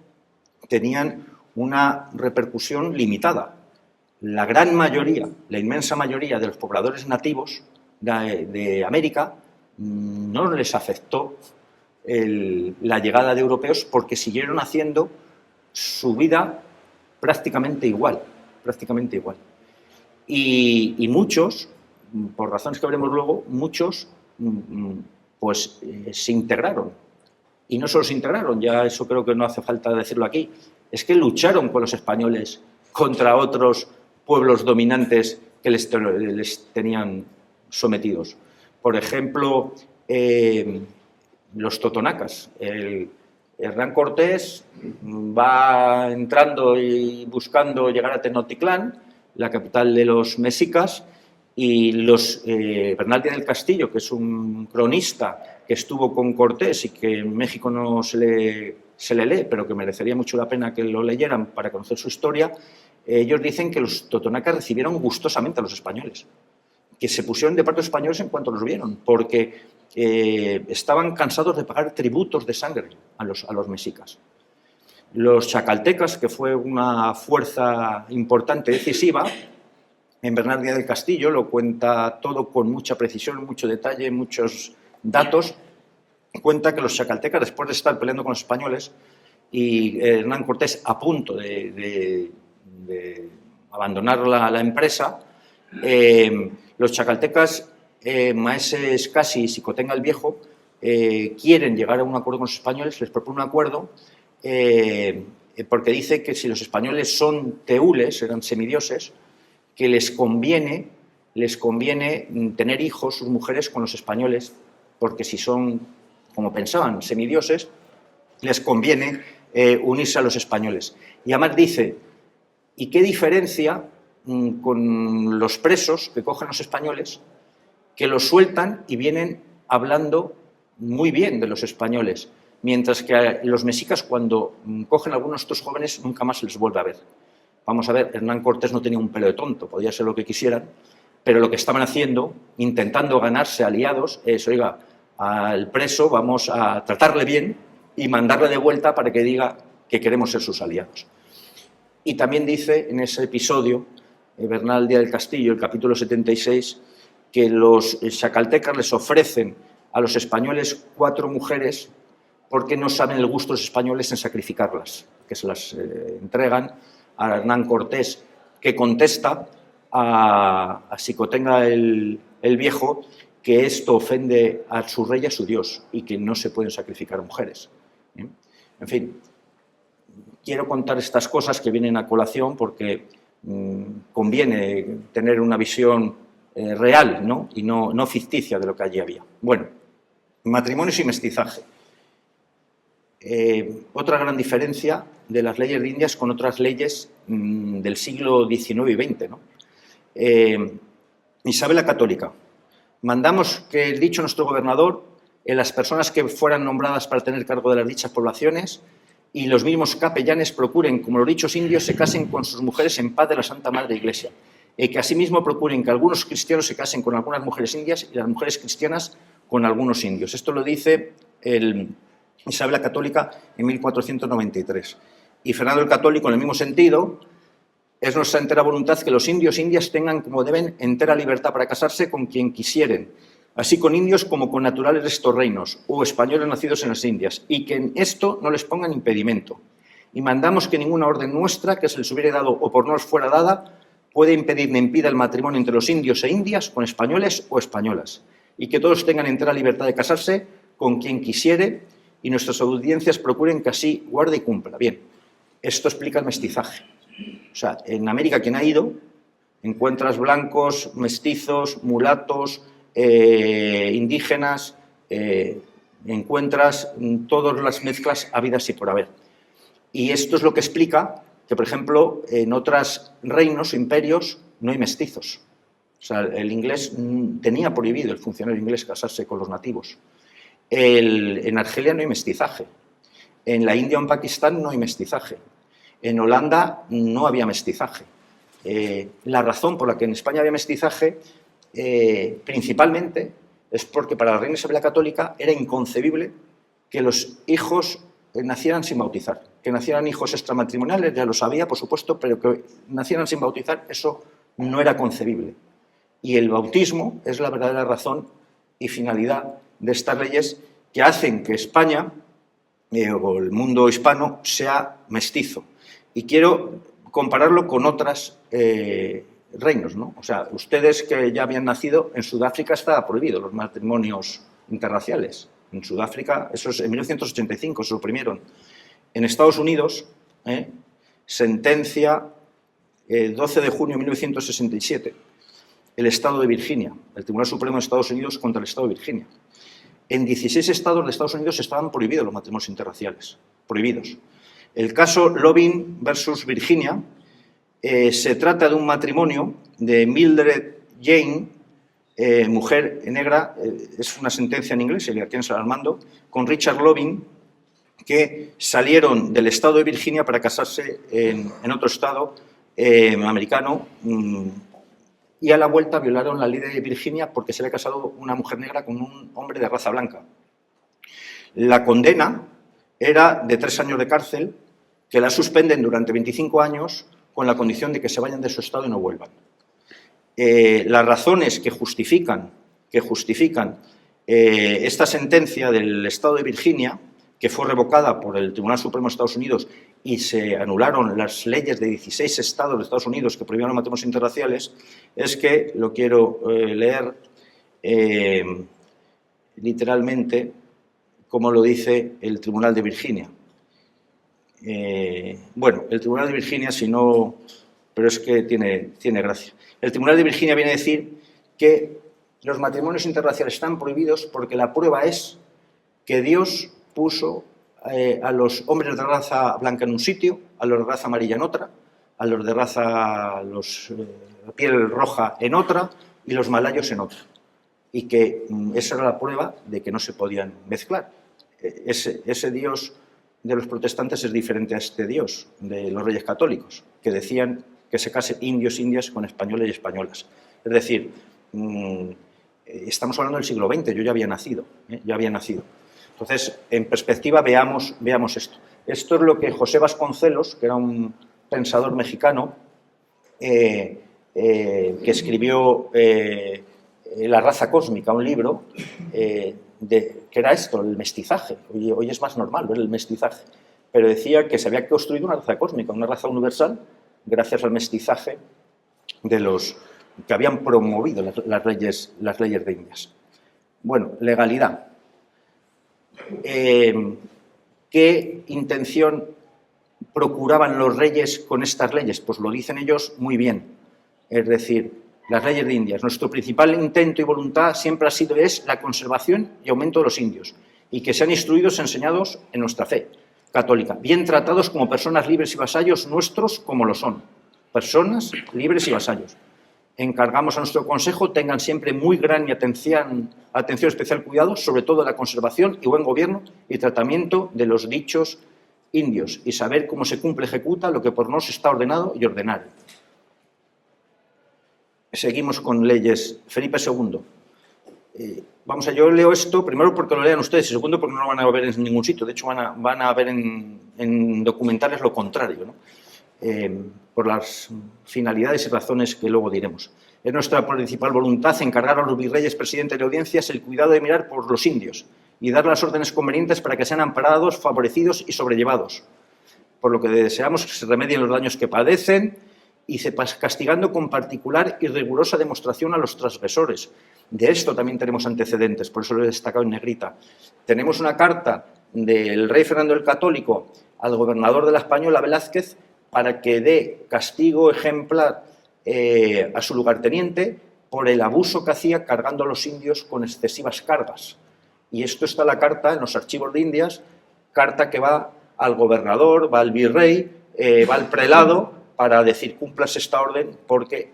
tenían una repercusión limitada. La gran mayoría, la inmensa mayoría de los pobladores nativos de América no les afectó la llegada de europeos porque siguieron haciendo su vida prácticamente igual. Y muchos, por razones que veremos luego, muchos pues se integraron. Y no solo se integraron, ya eso creo que no hace falta decirlo aquí, es que lucharon con los españoles contra otros pueblos dominantes que les tenían sometidos. Por ejemplo, los totonacas. Hernán Cortés va entrando y buscando llegar a Tenochtitlán, la capital de los mexicas, y Bernal Díaz del Castillo, que es un cronista que estuvo con Cortés y que en México no se le lee, pero que merecería mucho la pena que lo leyeran para conocer su historia, ellos dicen que los totonacas recibieron gustosamente a los españoles, que se pusieron de parte de los españoles en cuanto los vieron, porque estaban cansados de pagar tributos de sangre a los mexicas. Los chacaltecas, que fue una fuerza importante, decisiva, en Bernal Díaz del Castillo lo cuenta todo con mucha precisión, mucho detalle, muchos datos. Cuenta que los chacaltecas, después de estar peleando con los españoles y Hernán Cortés a punto de abandonar la empresa, los chacaltecas, Maese Escasi y Xicotenga el Viejo, quieren llegar a un acuerdo con los españoles, les propone un acuerdo porque dice que si los españoles son teules, eran semidioses, que les conviene tener hijos, sus mujeres, con los españoles, porque si son, como pensaban, semidioses, les conviene unirse a los españoles. Y además dice, ¿y qué diferencia con los presos que cogen los españoles, que los sueltan y vienen hablando muy bien de los españoles, mientras que los mexicas, cuando cogen a algunos de estos jóvenes, nunca más se les vuelve a ver? Vamos a ver, Hernán Cortés no tenía un pelo de tonto, podía ser lo que quisieran, pero lo que estaban haciendo, intentando ganarse aliados, es, oiga, al preso vamos a tratarle bien y mandarle de vuelta para que diga que queremos ser sus aliados. Y también dice en ese episodio, Bernal Díaz del Castillo, el capítulo 76, que los chacaltecas les ofrecen a los españoles 4 mujeres porque no saben el gusto de los españoles en sacrificarlas, que se las entregan a Hernán Cortés, que contesta a Xicotenga el Viejo que esto ofende a su rey y a su Dios y que no se pueden sacrificar mujeres. En fin, quiero contar estas cosas que vienen a colación porque conviene tener una visión real, ¿no? Y no ficticia de lo que allí había. Bueno, matrimonios y mestizaje. Otra gran diferencia de las leyes de Indias con otras leyes del siglo XIX y XX, ¿no? Isabel la Católica. Mandamos que, dicho nuestro gobernador, las personas que fueran nombradas para tener cargo de las dichas poblaciones y los mismos capellanes procuren, como los dichos indios, se casen con sus mujeres en paz de la Santa Madre Iglesia. Que asimismo procuren que algunos cristianos se casen con algunas mujeres indias y las mujeres cristianas con algunos indios. Esto lo dice Isabel la Católica en 1493. Y Fernando el Católico, en el mismo sentido, es nuestra entera voluntad que los indios e indias tengan, como deben, entera libertad para casarse con quien quisieren, así con indios como con naturales de estos reinos, o españoles nacidos en las Indias, y que en esto no les pongan impedimento. Y mandamos que ninguna orden nuestra que se les hubiera dado o por no les fuera dada puede impedir ni impida el matrimonio entre los indios e indias con españoles o españolas, y que todos tengan entera libertad de casarse con quien quisiere, y nuestras audiencias procuren que así guarde y cumpla. Bien, esto explica el mestizaje. O sea, en América, quien ha ido, encuentras blancos, mestizos, mulatos, indígenas, encuentras todas las mezclas habidas y por haber. Y esto es lo que explica que, por ejemplo, en otros reinos o imperios no hay mestizos. O sea, el inglés tenía prohibido el funcionario inglés casarse con los nativos. En Argelia no hay mestizaje. En la India o en Pakistán no hay mestizaje. En Holanda no había mestizaje. La razón por la que en España había mestizaje, principalmente, es porque para la reina Isabel la Católica era inconcebible que los hijos nacieran sin bautizar. Que nacieran hijos extramatrimoniales, ya lo sabía, por supuesto, pero que nacieran sin bautizar, eso no era concebible. Y el bautismo es la verdadera razón y finalidad de estas leyes que hacen que España o el mundo hispano sea mestizo. Y quiero compararlo con otros reinos, ¿no? O sea, ustedes que ya habían nacido, en Sudáfrica estaba prohibido los matrimonios interraciales. En Sudáfrica, eso es en 1985, se suprimieron. En Estados Unidos, sentencia 12 de junio de 1967, el Estado de Virginia, el Tribunal Supremo de Estados Unidos contra el Estado de Virginia. En 16 estados de Estados Unidos estaban prohibidos los matrimonios interraciales, prohibidos. El caso Loving versus Virginia se trata de un matrimonio de Mildred Jane, mujer negra, es una sentencia en inglés, si alguien está alarmando, con Richard Loving, que salieron del estado de Virginia para casarse en otro estado americano, y a la vuelta violaron la ley de Virginia porque se le ha casado una mujer negra con un hombre de raza blanca. La condena era de 3 años de cárcel, que la suspenden durante 25 años con la condición de que se vayan de su estado y no vuelvan. Las razones que justifican esta sentencia del estado de Virginia, que fue revocada por el Tribunal Supremo de Estados Unidos y se anularon las leyes de 16 estados de Estados Unidos que prohibían los matrimonios interraciales, es que, lo quiero leer literalmente, como lo dice el Tribunal de Virginia. Bueno, el Tribunal de Virginia, si no, pero es que tiene gracia. El Tribunal de Virginia viene a decir que los matrimonios interraciales están prohibidos porque la prueba es que Dios puso a los hombres de raza blanca en un sitio, a los de raza amarilla en otra, a los de raza piel roja en otra y los malayos en otra. Y que esa era la prueba de que no se podían mezclar. Ese Dios de los protestantes es diferente a este Dios de los reyes católicos, que decían que se casen indios, indias con españoles y españolas. Es decir, estamos hablando del siglo XX, yo ya había nacido. Entonces, en perspectiva, veamos esto. Esto es lo que José Vasconcelos, que era un pensador mexicano, que escribió La raza cósmica, un libro, que era esto, el mestizaje. Hoy es más normal ver el mestizaje. Pero decía que se había construido una raza cósmica, una raza universal, gracias al mestizaje de los que habían promovido las leyes de Indias. Bueno, legalidad. ¿Qué intención procuraban los reyes con estas leyes? Pues lo dicen ellos muy bien. Es decir, las leyes de Indias. Nuestro principal intento y voluntad siempre ha sido la conservación y aumento de los indios, y que sean instruidos y enseñados en nuestra fe católica, bien tratados como personas libres y vasallos nuestros, como lo son. Personas libres y vasallos. Encargamos a nuestro consejo tengan siempre muy gran y atención especial cuidado, sobre todo la conservación y buen gobierno y tratamiento de los dichos indios, y saber cómo se cumple y ejecuta lo que por nos está ordenado y ordenar. Seguimos con leyes. Felipe II. Yo leo esto, primero porque lo lean ustedes y segundo porque no lo van a ver en ningún sitio. De hecho, van a ver en documentales lo contrario, ¿no? Por las finalidades y razones que luego diremos. Es nuestra principal voluntad encargar a los virreyes, presidentes de audiencias, el cuidado de mirar por los indios y dar las órdenes convenientes para que sean amparados, favorecidos y sobrellevados. Por lo que deseamos que se remedien los daños que padecen y castigando con particular y rigurosa demostración a los transgresores. De esto también tenemos antecedentes, por eso lo he destacado en negrita. Tenemos una carta del rey Fernando el Católico al gobernador de la Española, Velázquez, para que dé castigo ejemplar a su lugarteniente por el abuso que hacía cargando a los indios con excesivas cargas. Y esto está en la carta, en los archivos de Indias, carta que va al gobernador, va al virrey, va al prelado, para decir cumplas esta orden porque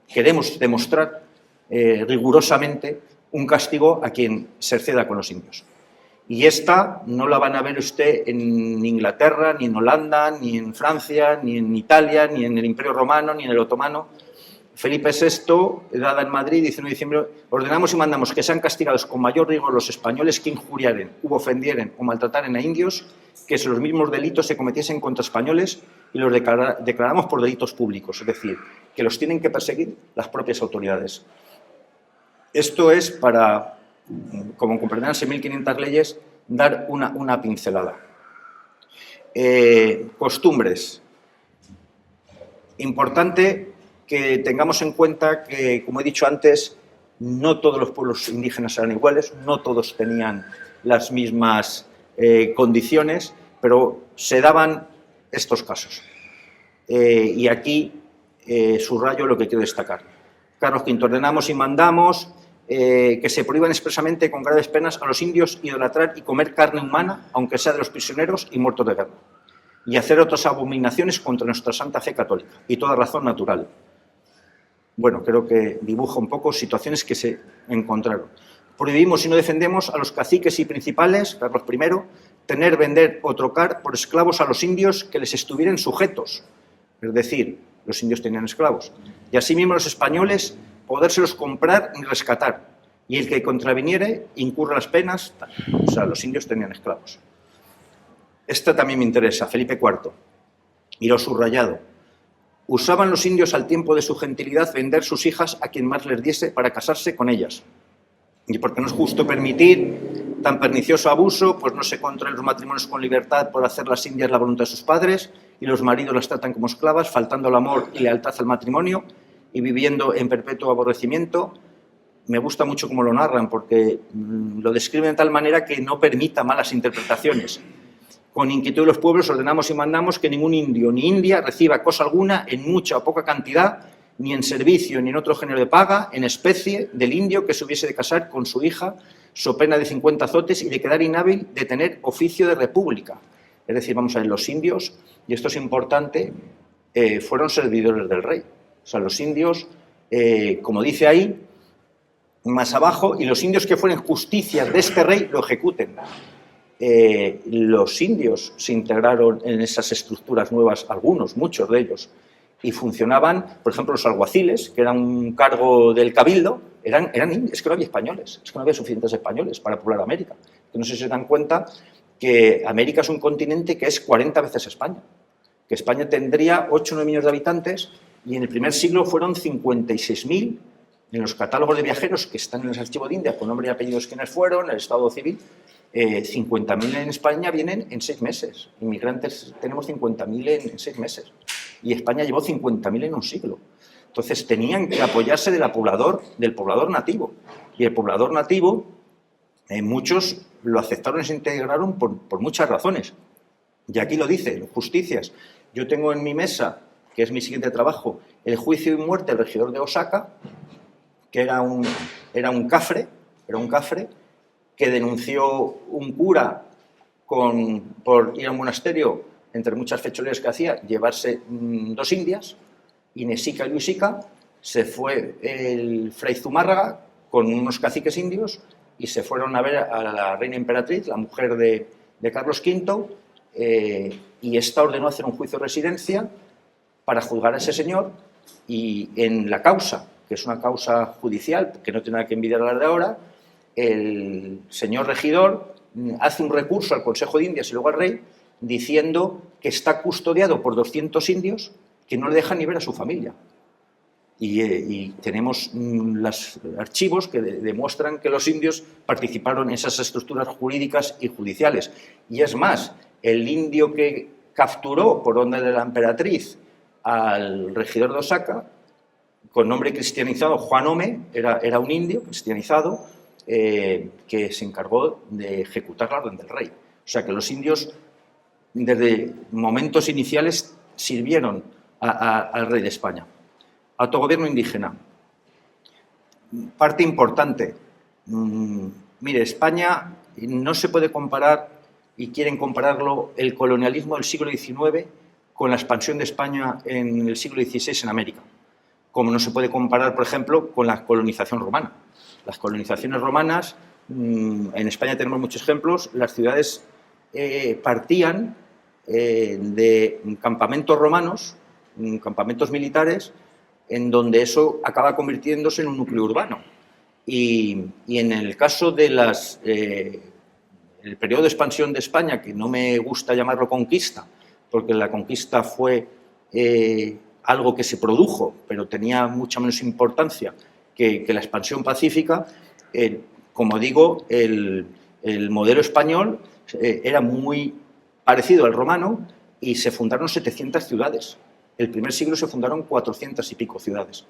queremos demostrar rigurosamente un castigo a quien se exceda con los indios. Y esta no la van a ver usted en Inglaterra, ni en Holanda, ni en Francia, ni en Italia, ni en el Imperio Romano, ni en el Otomano. Felipe VI, dada en Madrid, 19 de diciembre, ordenamos y mandamos que sean castigados con mayor rigor los españoles que injuriaren, u ofendieren o maltrataren a indios, que si los mismos delitos se cometiesen contra españoles y los declaramos por delitos públicos, es decir, que los tienen que perseguir las propias autoridades. Esto es para, como comprenderán, 1.500 leyes, dar una pincelada. Costumbres. Importante que tengamos en cuenta que, como he dicho antes, no todos los pueblos indígenas eran iguales, no todos tenían las mismas condiciones, pero se daban estos casos. Y aquí subrayo lo que quiero destacar. Carlos V, ordenamos y mandamos que se prohíban expresamente con graves penas a los indios idolatrar y comer carne humana, aunque sea de los prisioneros y muertos de guerra, y hacer otras abominaciones contra nuestra santa fe católica y toda razón natural. Bueno, creo que dibuja un poco situaciones que se encontraron. Prohibimos y no defendemos a los caciques y principales, Carlos I, tener, vender o trocar por esclavos a los indios que les estuvieran sujetos. Es decir, los indios tenían esclavos. Y asimismo los españoles podérselos comprar y rescatar. Y el que contraviniere incurra las penas. O sea, los indios tenían esclavos. Esta también me interesa, Felipe IV. Y lo subrayado. Usaban los indios al tiempo de su gentilidad vender sus hijas a quien más les diese para casarse con ellas. Y porque no es justo permitir tan pernicioso abuso, pues no se contraen los matrimonios con libertad por hacer las indias la voluntad de sus padres y los maridos las tratan como esclavas, faltando el amor y lealtad al matrimonio y viviendo en perpetuo aborrecimiento. Me gusta mucho cómo lo narran porque lo describen de tal manera que no permita malas interpretaciones. Con inquietud de los pueblos ordenamos y mandamos que ningún indio ni india reciba cosa alguna en mucha o poca cantidad, ni en servicio ni en otro género de paga, en especie, del indio que se hubiese de casar con su hija, so pena de 50 azotes y de quedar inhábil de tener oficio de república. Es decir, vamos a ver, los indios, y esto es importante, fueron servidores del rey. O sea, los indios, como dice ahí, más abajo, y los indios que fueren justicias de este rey lo ejecuten. Los indios se integraron en esas estructuras nuevas, algunos, muchos de ellos, y funcionaban, por ejemplo, los alguaciles, que eran un cargo del cabildo, eran indios, es que no había españoles, es que no había suficientes españoles para poblar América. Que no sé si se dan cuenta que América es un continente que es 40 veces España, que España tendría 8 o 9 millones de habitantes y en el primer siglo fueron 56.000 en los catálogos de viajeros que están en el archivo de India, con nombre y apellidos quienes fueron, el estado civil. 50.000 en España vienen en 6 meses. Inmigrantes tenemos 50.000 en 6 meses. Y España llevó 50.000 en un siglo. Entonces tenían que apoyarse del poblador nativo. Y el poblador nativo, muchos lo aceptaron y se integraron por muchas razones. Y aquí lo dice, justicias. Yo tengo en mi mesa, que es mi siguiente trabajo, el juicio y muerte del regidor de Osaka, que era un cafre, que denunció un cura por ir a un monasterio, entre muchas fechorías que hacía, llevarse 2 indias, Inesica y Luisica. Se fue el fray Zumárraga con unos caciques indios y se fueron a ver a la reina emperatriz, la mujer de Carlos V, y esta ordenó hacer un juicio de residencia para juzgar a ese señor, y en la causa, que es una causa judicial, que no tiene nada que envidiar a la de ahora, el señor regidor hace un recurso al Consejo de Indias y luego al rey diciendo que está custodiado por 200 indios que no le dejan ni ver a su familia. Y tenemos los archivos que demuestran que los indios participaron en esas estructuras jurídicas y judiciales. Y es más, el indio que capturó por orden de la emperatriz al regidor de Osaka, con nombre cristianizado, Juan Ome, era un indio cristianizado, que se encargó de ejecutar la orden del rey. O sea que los indios, desde momentos iniciales, sirvieron al rey de España. Autogobierno indígena. Parte importante. Mire, España no se puede comparar, y quieren compararlo, el colonialismo del siglo XIX con la expansión de España en el siglo XVI en América. como no se puede comparar, por ejemplo, con la colonización romana. Las colonizaciones romanas, en España tenemos muchos ejemplos, las ciudades partían de campamentos romanos, campamentos militares, en donde eso acaba convirtiéndose en un núcleo urbano. Y en el caso de el periodo de expansión de España, que no me gusta llamarlo conquista, porque la conquista fue algo que se produjo, pero tenía mucha menos importancia que la expansión pacífica, como digo, el modelo español era muy parecido al romano y se fundaron 700 ciudades. El primer siglo se fundaron 400 y pico ciudades.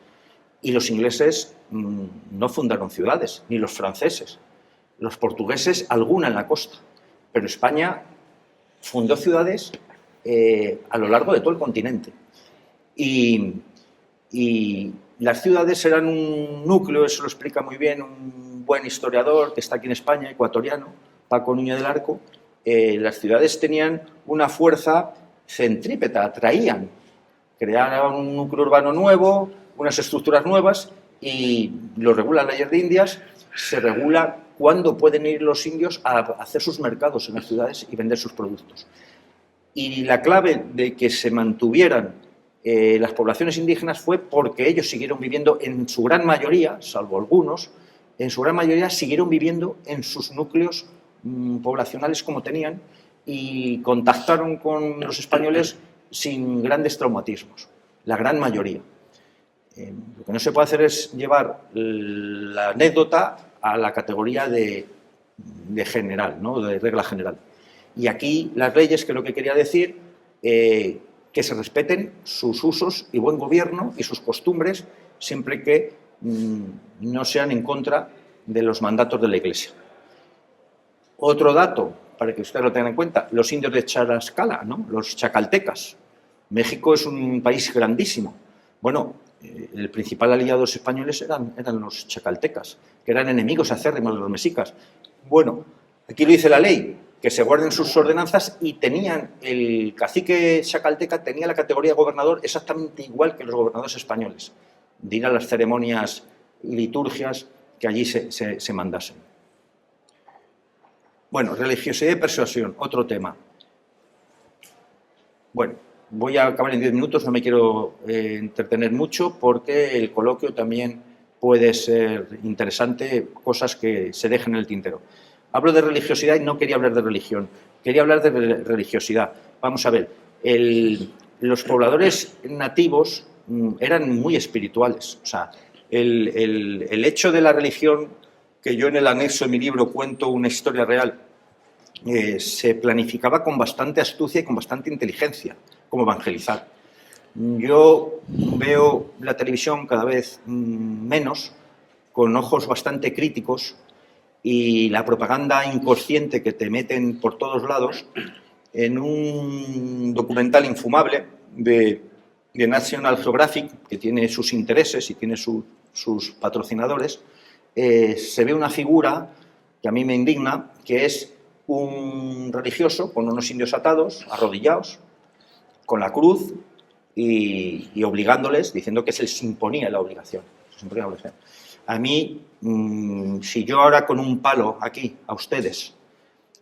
Y los ingleses no fundaron ciudades, ni los franceses. Los portugueses, alguna en la costa. Pero España fundó ciudades a lo largo de todo el continente. Y las ciudades eran un núcleo, eso lo explica muy bien un buen historiador que está aquí en España, ecuatoriano, Paco Núñez del Arco. Las ciudades tenían una fuerza centrípeta, atraían, creaban un núcleo urbano nuevo, unas estructuras nuevas, y lo regulan las leyes de Indias, se regula cuándo pueden ir los indios a hacer sus mercados en las ciudades y vender sus productos. Y la clave de que se mantuvieran las poblaciones indígenas fue porque ellos siguieron viviendo en su gran mayoría, salvo algunos, en su gran mayoría siguieron viviendo en sus núcleos poblacionales como tenían y contactaron con los españoles sin grandes traumatismos, la gran mayoría. Lo que no se puede hacer es llevar la anécdota a la categoría de general, ¿no? De regla general. Y aquí las leyes, que es lo que quería decir, que se respeten sus usos y buen gobierno y sus costumbres, siempre que no sean en contra de los mandatos de la Iglesia. Otro dato, para que ustedes lo tengan en cuenta, los indios de Tlaxcala, ¿no? Los chacaltecas. México es un país grandísimo. Bueno, el principal aliado de los españoles eran los chacaltecas, que eran enemigos acérrimos de los mexicas. Bueno, aquí lo dice la ley, que se guarden sus ordenanzas, y el cacique chacalteca tenía la categoría de gobernador exactamente igual que los gobernadores españoles, de ir a las ceremonias y liturgias que allí se mandasen. Bueno, religiosidad y persuasión, otro tema. Bueno, voy a acabar en 10 minutos, no me quiero entretener mucho porque el coloquio también puede ser interesante, cosas que se dejen en el tintero. Hablo de religiosidad y no quería hablar de religión, quería hablar de religiosidad. Vamos a ver, los pobladores nativos eran muy espirituales. O sea, el hecho de la religión, que yo en el anexo de mi libro cuento una historia real, se planificaba con bastante astucia y con bastante inteligencia, como evangelizar. Yo veo la televisión cada vez menos, con ojos bastante críticos, y la propaganda inconsciente que te meten por todos lados. En un documental infumable de National Geographic, que tiene sus intereses y tiene sus patrocinadores, se ve una figura que a mí me indigna, que es un religioso con unos indios atados, arrodillados, con la cruz y obligándoles, diciendo que se les imponía la obligación. A mí, si yo ahora con un palo aquí, a ustedes,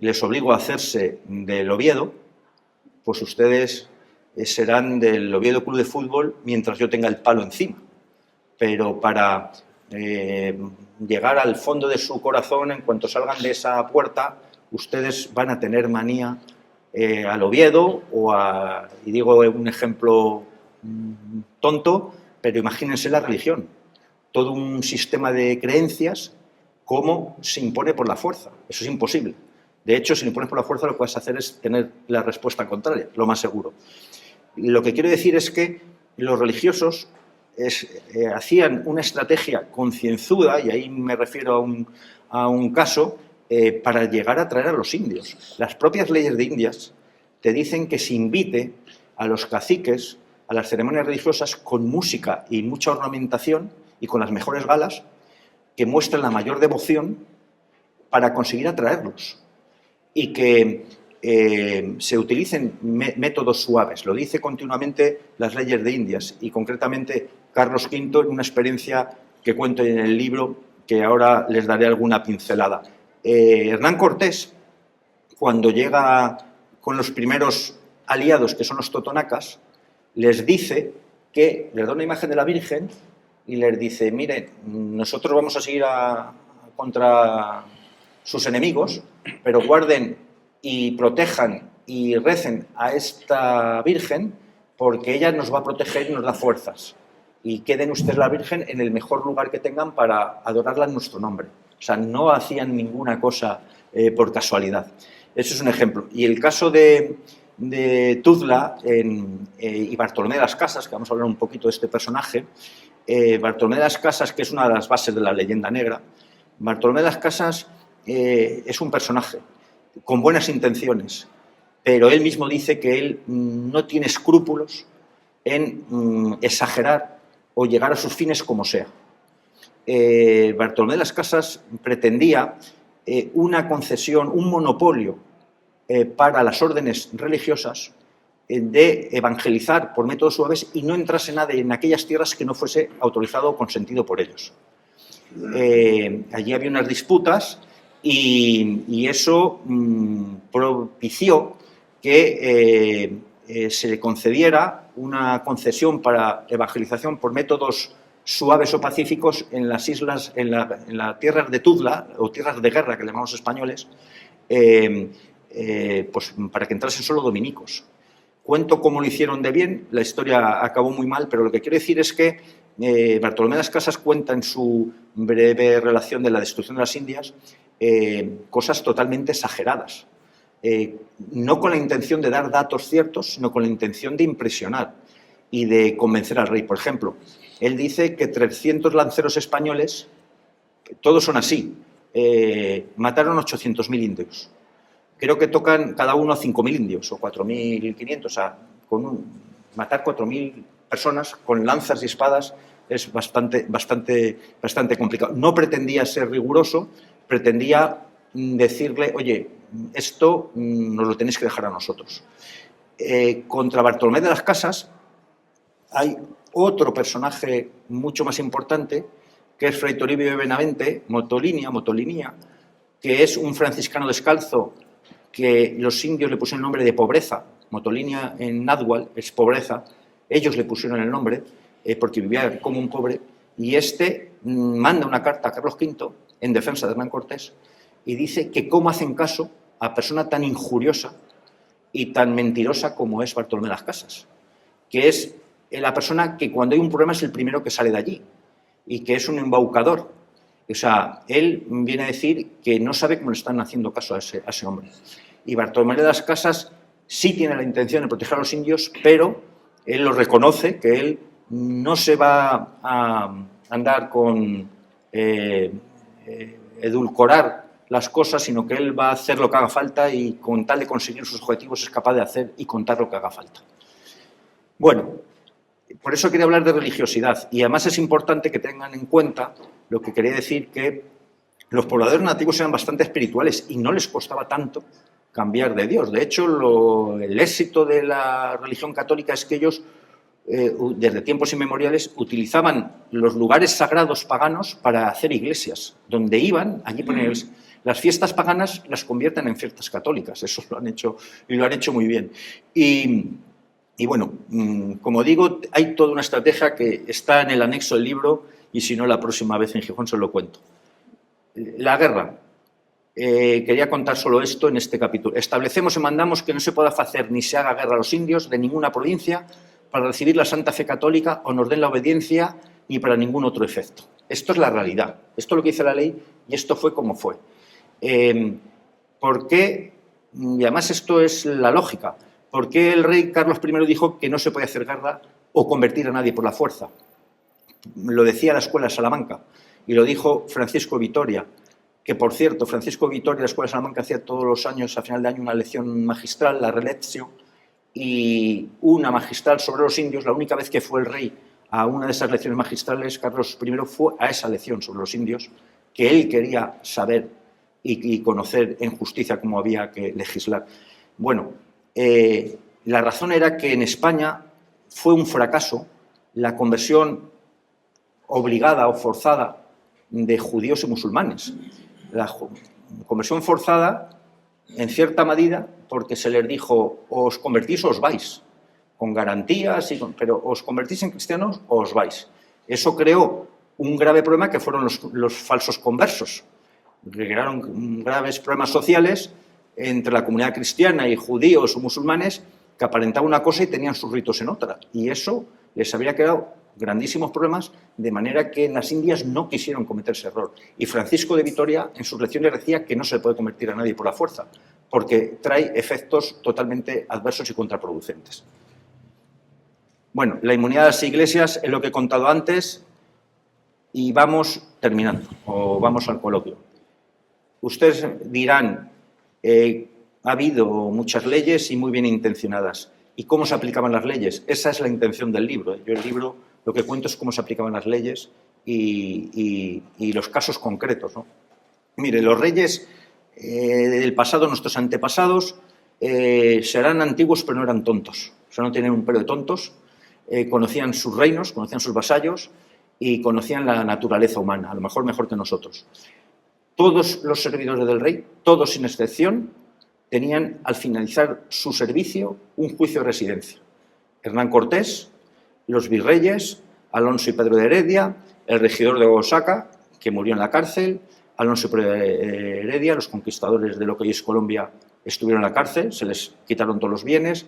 les obligo a hacerse del Oviedo, pues ustedes serán del Oviedo Club de Fútbol mientras yo tenga el palo encima. Pero para llegar al fondo de su corazón, en cuanto salgan de esa puerta, ustedes van a tener manía al Oviedo y digo un ejemplo tonto, pero imagínense la religión. Todo un sistema de creencias, cómo se impone por la fuerza. Eso es imposible. De hecho, si lo impones por la fuerza, lo que vas a hacer es tener la respuesta contraria, lo más seguro. Lo que quiero decir es que los religiosos hacían una estrategia concienzuda, y ahí me refiero a un caso, para llegar a atraer a los indios. Las propias leyes de Indias te dicen que se invite a los caciques a las ceremonias religiosas con música y mucha ornamentación y con las mejores galas, que muestren la mayor devoción para conseguir atraerlos. Y que se utilicen métodos suaves. Lo dice continuamente las leyes de Indias, y concretamente Carlos V en una experiencia que cuento en el libro, que ahora les daré alguna pincelada. Hernán Cortés, cuando llega con los primeros aliados, que son los totonacas, les dice que les da una imagen de la Virgen y les dice, miren, nosotros vamos a seguir contra sus enemigos, pero guarden y protejan y recen a esta Virgen porque ella nos va a proteger y nos da fuerzas. Y queden ustedes la Virgen en el mejor lugar que tengan para adorarla en nuestro nombre. O sea, no hacían ninguna cosa por casualidad. Eso es un ejemplo. Y el caso de Tuzla y Bartolomé de las Casas, que vamos a hablar un poquito de este personaje, Bartolomé de las Casas, que es una de las bases de la leyenda negra, Bartolomé de las Casas es un personaje con buenas intenciones, pero él mismo dice que él no tiene escrúpulos en exagerar o llegar a sus fines como sea. Bartolomé de las Casas pretendía una concesión, un monopolio para las órdenes religiosas de evangelizar por métodos suaves y no entrase nadie en aquellas tierras que no fuese autorizado o consentido por ellos. Allí había unas disputas y eso propició que se le concediera una concesión para evangelización por métodos suaves o pacíficos en las islas, en las tierras de Tuzla, o tierras de guerra, que le llamamos españoles, pues para que entrasen solo dominicos. Cuento cómo lo hicieron de bien, la historia acabó muy mal, pero lo que quiero decir es que Bartolomé de las Casas cuenta en su breve relación de la destrucción de las Indias cosas totalmente exageradas. No con la intención de dar datos ciertos, sino con la intención de impresionar y de convencer al rey. Por ejemplo, él dice que 300 lanceros españoles, todos son así, mataron 800.000 indios. Creo que tocan cada uno a 5.000 indios o 4.500. O sea, matar 4.000 personas con lanzas y espadas es bastante complicado. No pretendía ser riguroso, pretendía decirle, oye, esto nos lo tenéis que dejar a nosotros. Contra Bartolomé de las Casas hay otro personaje mucho más importante, que es Fray Toribio de Benavente, Motolinía, que es un franciscano descalzo que los indios le pusieron el nombre de pobreza. Motolinía en náhuatl es pobreza. Ellos le pusieron el nombre porque vivía como un pobre. Y manda una carta a Carlos V en defensa de Hernán Cortés y dice que cómo hacen caso a persona tan injuriosa y tan mentirosa como es Bartolomé de las Casas, que es la persona que cuando hay un problema es el primero que sale de allí y que es un embaucador. O sea, él viene a decir que no sabe cómo le están haciendo caso a ese hombre. Y Bartolomé de las Casas sí tiene la intención de proteger a los indios, pero él lo reconoce, que él no se va a andar con edulcorar las cosas, sino que él va a hacer lo que haga falta y con tal de conseguir sus objetivos es capaz de hacer y contar lo que haga falta. Bueno, por eso quería hablar de religiosidad y además es importante que tengan en cuenta lo que quería decir, que los pobladores nativos eran bastante espirituales y no les costaba tanto cambiar de Dios. De hecho, el éxito de la religión católica es que ellos, desde tiempos inmemoriales, utilizaban los lugares sagrados paganos para hacer iglesias. Donde iban, allí ponían las fiestas paganas, las convierten en fiestas católicas. Eso lo han hecho y lo han hecho muy bien. Y bueno, como digo, hay toda una estrategia que está en el anexo del libro y si no, la próxima vez en Gijón se lo cuento. La guerra. Quería contar solo esto en este capítulo. Establecemos y mandamos que no se pueda hacer ni se haga guerra a los indios de ninguna provincia para recibir la Santa Fe Católica o nos den la obediencia ni para ningún otro efecto. Esto es la realidad. Esto es lo que dice la ley y esto fue como fue. ¿Por qué? Y además esto es la lógica. ¿Por qué el rey Carlos I dijo que no se podía hacer guerra o convertir a nadie por la fuerza? Lo decía la Escuela de Salamanca y lo dijo Francisco Vitoria, que por cierto, Francisco Vitoria, la Escuela de Salamanca, hacía todos los años, a final de año, una lección magistral, la Relectio, y una magistral sobre los indios. La única vez que fue el rey a una de esas lecciones magistrales, Carlos I fue a esa lección sobre los indios, que él quería saber y conocer en justicia cómo había que legislar. Bueno, la razón era que en España fue un fracaso la conversión obligada o forzada de judíos y musulmanes. La conversión forzada, en cierta medida, porque se les dijo, o os convertís o os vais, con garantías, pero os convertís en cristianos o os vais. Eso creó un grave problema que fueron los falsos conversos, que crearon graves problemas sociales entre la comunidad cristiana y judíos o musulmanes que aparentaban una cosa y tenían sus ritos en otra. Y eso les habría creado grandísimos problemas, de manera que en las Indias no quisieron cometer ese error. Y Francisco de Vitoria, en sus lecciones, decía que no se puede convertir a nadie por la fuerza, porque trae efectos totalmente adversos y contraproducentes. Bueno, la inmunidad de las iglesias es lo que he contado antes y vamos terminando, o vamos al coloquio. Ustedes dirán, ha habido muchas leyes y muy bien intencionadas. ¿Y cómo se aplicaban las leyes? Esa es la intención del libro. Yo el libro lo que cuento es cómo se aplicaban las leyes y los casos concretos, ¿no? Mire, los reyes del pasado, nuestros antepasados, serán antiguos pero no eran tontos. O sea, no tenían un pelo de tontos. Conocían sus reinos, conocían sus vasallos y conocían la naturaleza humana, a lo mejor mejor que nosotros. Todos los servidores del rey, todos sin excepción, tenían al finalizar su servicio un juicio de residencia. Hernán Cortés, los virreyes, Alonso y Pedro de Heredia, el regidor de Oaxaca, que murió en la cárcel, Alonso y Pedro de Heredia, los conquistadores de lo que hoy es Colombia, estuvieron en la cárcel, se les quitaron todos los bienes.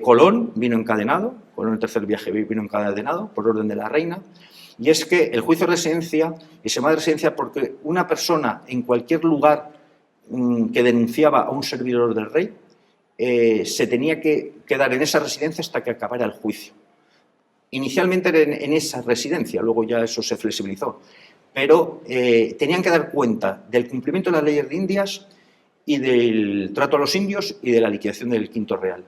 Colón vino encadenado, Colón en el tercer viaje vino encadenado por orden de la reina, y es que el juicio de residencia, y se llama de residencia porque una persona en cualquier lugar que denunciaba a un servidor del rey se tenía que quedar en esa residencia hasta que acabara el juicio. Inicialmente era en esa residencia, luego ya eso se flexibilizó, pero tenían que dar cuenta del cumplimiento de las leyes de Indias y del trato a los indios y de la liquidación del quinto real.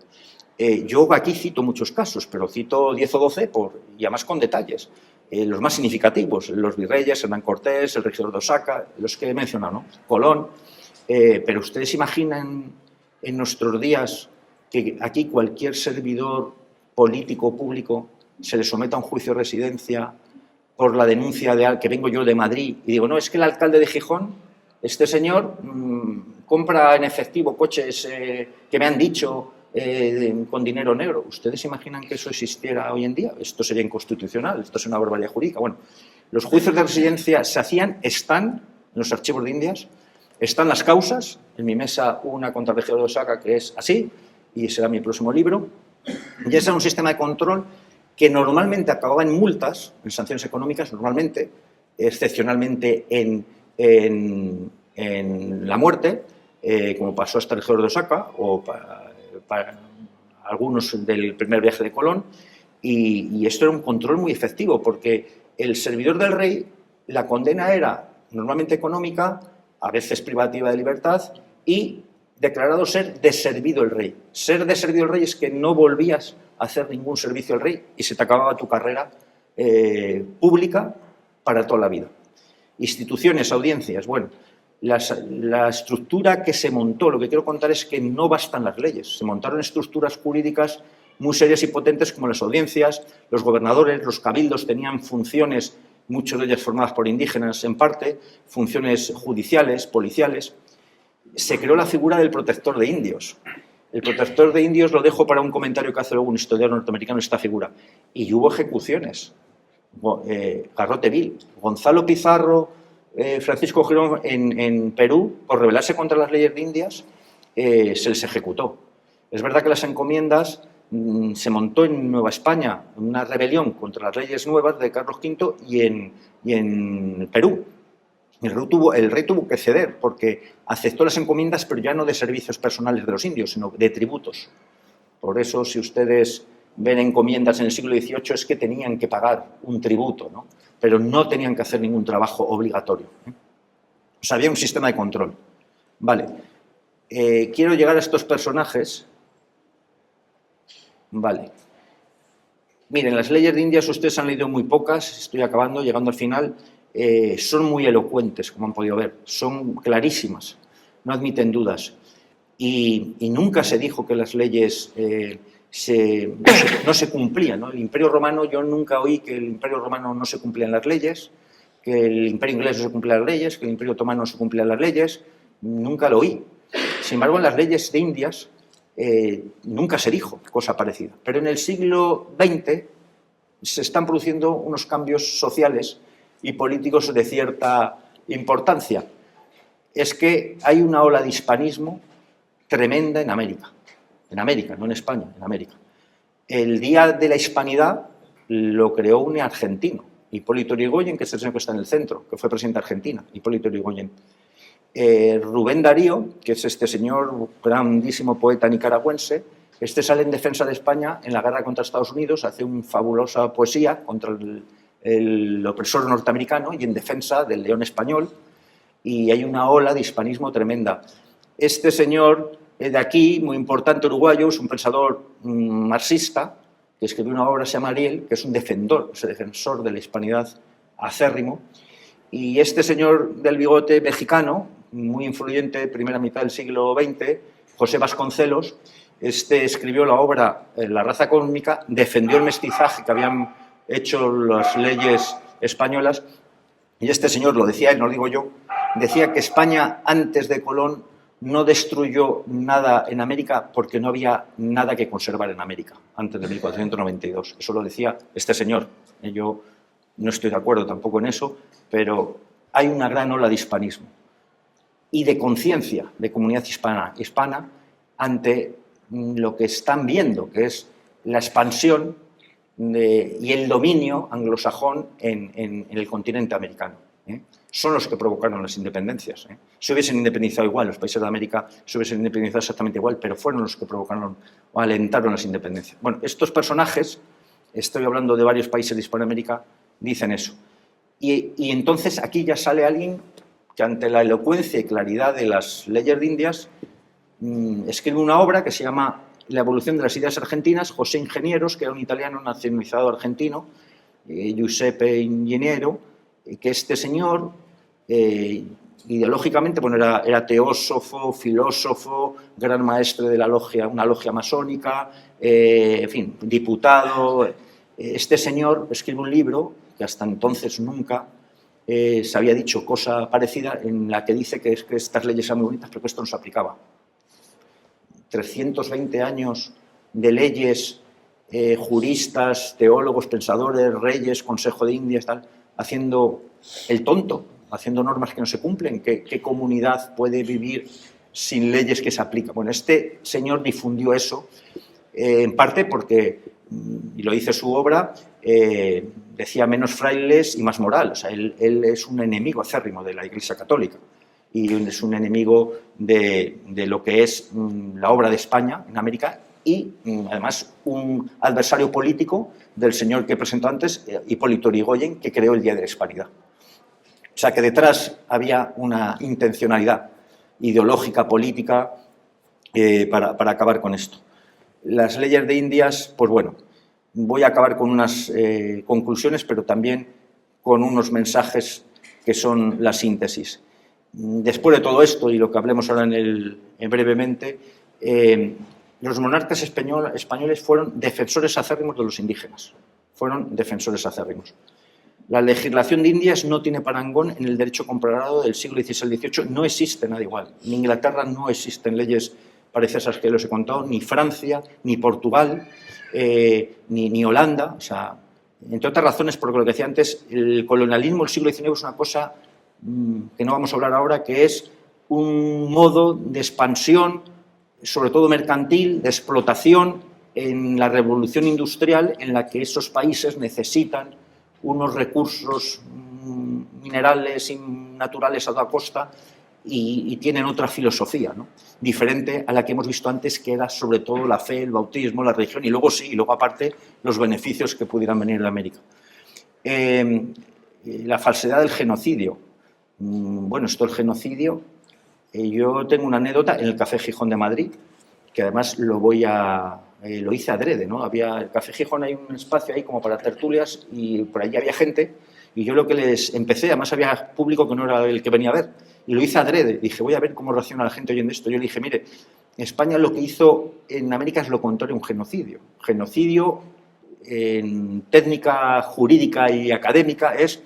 Yo aquí cito muchos casos, pero cito 10 o 12 y además con detalles. Los más significativos, los virreyes, Hernán Cortés, el regidor de Oaxaca, los que he mencionado, ¿no? Colón. Pero ustedes imaginan en nuestros días que aquí cualquier servidor político público se le someta a un juicio de residencia por la denuncia de que vengo yo de Madrid y digo, no, es que el alcalde de Gijón, este señor, compra en efectivo coches que me han dicho con dinero negro. ¿Ustedes imaginan que eso existiera hoy en día? Esto sería inconstitucional, esto es una barbaridad jurídica. Bueno, los juicios de residencia se hacían, están en los archivos de Indias, están las causas, en mi mesa una contra el regidor de Oaxaca que es así, y será mi próximo libro, y ese era un sistema de control que normalmente acababa en multas, en sanciones económicas, normalmente, excepcionalmente en la muerte, como pasó hasta el regidor de Oaxaca, o para algunos del primer viaje de Colón, y esto era un control muy efectivo, porque el servidor del rey, la condena era normalmente económica, a veces privativa de libertad, y declarado ser deservido el rey. Ser deservido el rey es que no volvías a hacer ningún servicio al rey y se te acababa tu carrera pública para toda la vida. Instituciones, audiencias, bueno, la estructura que se montó, lo que quiero contar es que no bastan las leyes, se montaron estructuras jurídicas muy serias y potentes como las audiencias, los gobernadores, los cabildos tenían funciones, muchas de ellas formadas por indígenas en parte, funciones judiciales, policiales. Se creó la figura del protector de indios. El protector de indios lo dejo para un comentario que hace luego un historiador norteamericano esta figura. Y hubo ejecuciones. Garrote Vil, Gonzalo Pizarro, Francisco Girón en Perú, por rebelarse contra las leyes de Indias, se les ejecutó. Es verdad que las encomiendas se montó en Nueva España una rebelión contra las leyes nuevas de Carlos V y en Perú. El rey tuvo que ceder porque aceptó las encomiendas, pero ya no de servicios personales de los indios, sino de tributos. Por eso, si ustedes ven encomiendas en el siglo XVIII, es que tenían que pagar un tributo, ¿no? Pero no tenían que hacer ningún trabajo obligatorio. O sea, había un sistema de control. Vale. Quiero llegar a estos personajes. Vale. Miren, las leyes de Indias ustedes han leído muy pocas, estoy acabando, llegando al final. Son muy elocuentes, como han podido ver, son clarísimas, no admiten dudas. Y nunca se dijo que las leyes no se cumplía, ¿no? El Imperio Romano, yo nunca oí que el Imperio Romano no se cumplían las leyes, que el Imperio Inglés no se cumplía las leyes, que el Imperio Otomano no se cumplían las leyes, nunca lo oí. Sin embargo, en las leyes de Indias nunca se dijo cosa parecida. Pero en el siglo XX se están produciendo unos cambios sociales y políticos de cierta importancia. Es que hay una ola de hispanismo tremenda en América, no en España, en América. El Día de la Hispanidad lo creó un argentino, Hipólito Yrigoyen, que es el señor que está en el centro, que fue presidente de Argentina, Hipólito Yrigoyen. Rubén Darío, que es este señor, grandísimo poeta nicaragüense, este sale en defensa de España en la guerra contra Estados Unidos, hace una fabulosa poesía contra el opresor norteamericano y en defensa del león español, y hay una ola de hispanismo tremenda. Este señor de aquí, muy importante, uruguayo, es un pensador marxista, que escribió una obra que se llama Ariel, que es un defensor de la hispanidad acérrimo, y este señor del bigote mexicano, muy influyente, primera mitad del siglo XX, José Vasconcelos, escribió la obra La raza cósmica, defendió el mestizaje que habían hecho las leyes españolas, y este señor, lo decía él, no lo digo yo, decía que España antes de Colón no destruyó nada en América porque no había nada que conservar en América antes de 1492. Eso lo decía este señor. Yo no estoy de acuerdo tampoco en eso, pero hay una gran ola de hispanismo y de conciencia de comunidad hispana ante lo que están viendo, que es la expansión y el dominio anglosajón en el continente americano. Son los que provocaron las independencias. Se hubiesen independizado igual, los países de América se hubiesen independizado exactamente igual, pero fueron los que provocaron o alentaron las independencias. Bueno, estos personajes, estoy hablando de varios países de Hispanoamérica, dicen eso. Y entonces aquí ya sale alguien que ante la elocuencia y claridad de las leyes de Indias escribe una obra que se llama La evolución de las ideas argentinas, José Ingenieros, que era un italiano nacionalizado argentino, Giuseppe Ingeniero, que este señor ideológicamente bueno, era teósofo, filósofo, gran maestre de la logia, una logia masónica, en fin, diputado. Este señor escribe un libro que hasta entonces nunca se había dicho cosa parecida, en la que dice que estas leyes eran muy bonitas, pero que esto no se aplicaba. 320 años de leyes, juristas, teólogos, pensadores, reyes, Consejo de Indias, tal, haciendo el tonto, haciendo normas que no se cumplen. ¿Qué comunidad puede vivir sin leyes que se aplican? Bueno, este señor difundió eso, en parte porque, y lo dice su obra, decía menos frailes y más moral. O sea, él es un enemigo acérrimo de la Iglesia Católica y es un enemigo de lo que es la obra de España en América y, además, un adversario político del señor que presentó antes, Hipólito Yrigoyen, que creó el Día de la Hispanidad. O sea, que detrás había una intencionalidad ideológica, política, para acabar con esto. Las leyes de Indias, pues bueno, voy a acabar con unas conclusiones, pero también con unos mensajes que son la síntesis. Después de todo esto, y lo que hablemos ahora brevemente, los monarcas españoles fueron defensores acérrimos de los indígenas. Fueron defensores acérrimos. La legislación de Indias no tiene parangón en el derecho comparado del siglo XVI-XVIII. No existe nada igual. En Inglaterra no existen leyes parecidas a las que les he contado, ni Francia, ni Portugal, ni Holanda. O sea, entre otras razones, porque lo que decía antes, el colonialismo del siglo XIX es una cosa que no vamos a hablar ahora, que es un modo de expansión, sobre todo mercantil, de explotación en la revolución industrial, en la que esos países necesitan unos recursos minerales y naturales a toda costa y tienen otra filosofía, ¿no? Diferente a la que hemos visto antes, que era sobre todo la fe, el bautismo, la religión y luego sí, y luego aparte los beneficios que pudieran venir de América. La falsedad del genocidio. Bueno, esto del genocidio, yo tengo una anécdota en el Café Gijón de Madrid, que además lo hice adrede, ¿no? Había el Café Gijón, hay un espacio ahí como para tertulias y por allí había gente y yo lo que les empecé, además había público que no era el que venía a ver, y lo hice adrede. Dije, voy a ver cómo reacciona la gente oyendo esto. Yo le dije, mire, España lo que hizo en América es lo contrario, un genocidio. Genocidio, en técnica jurídica y académica, es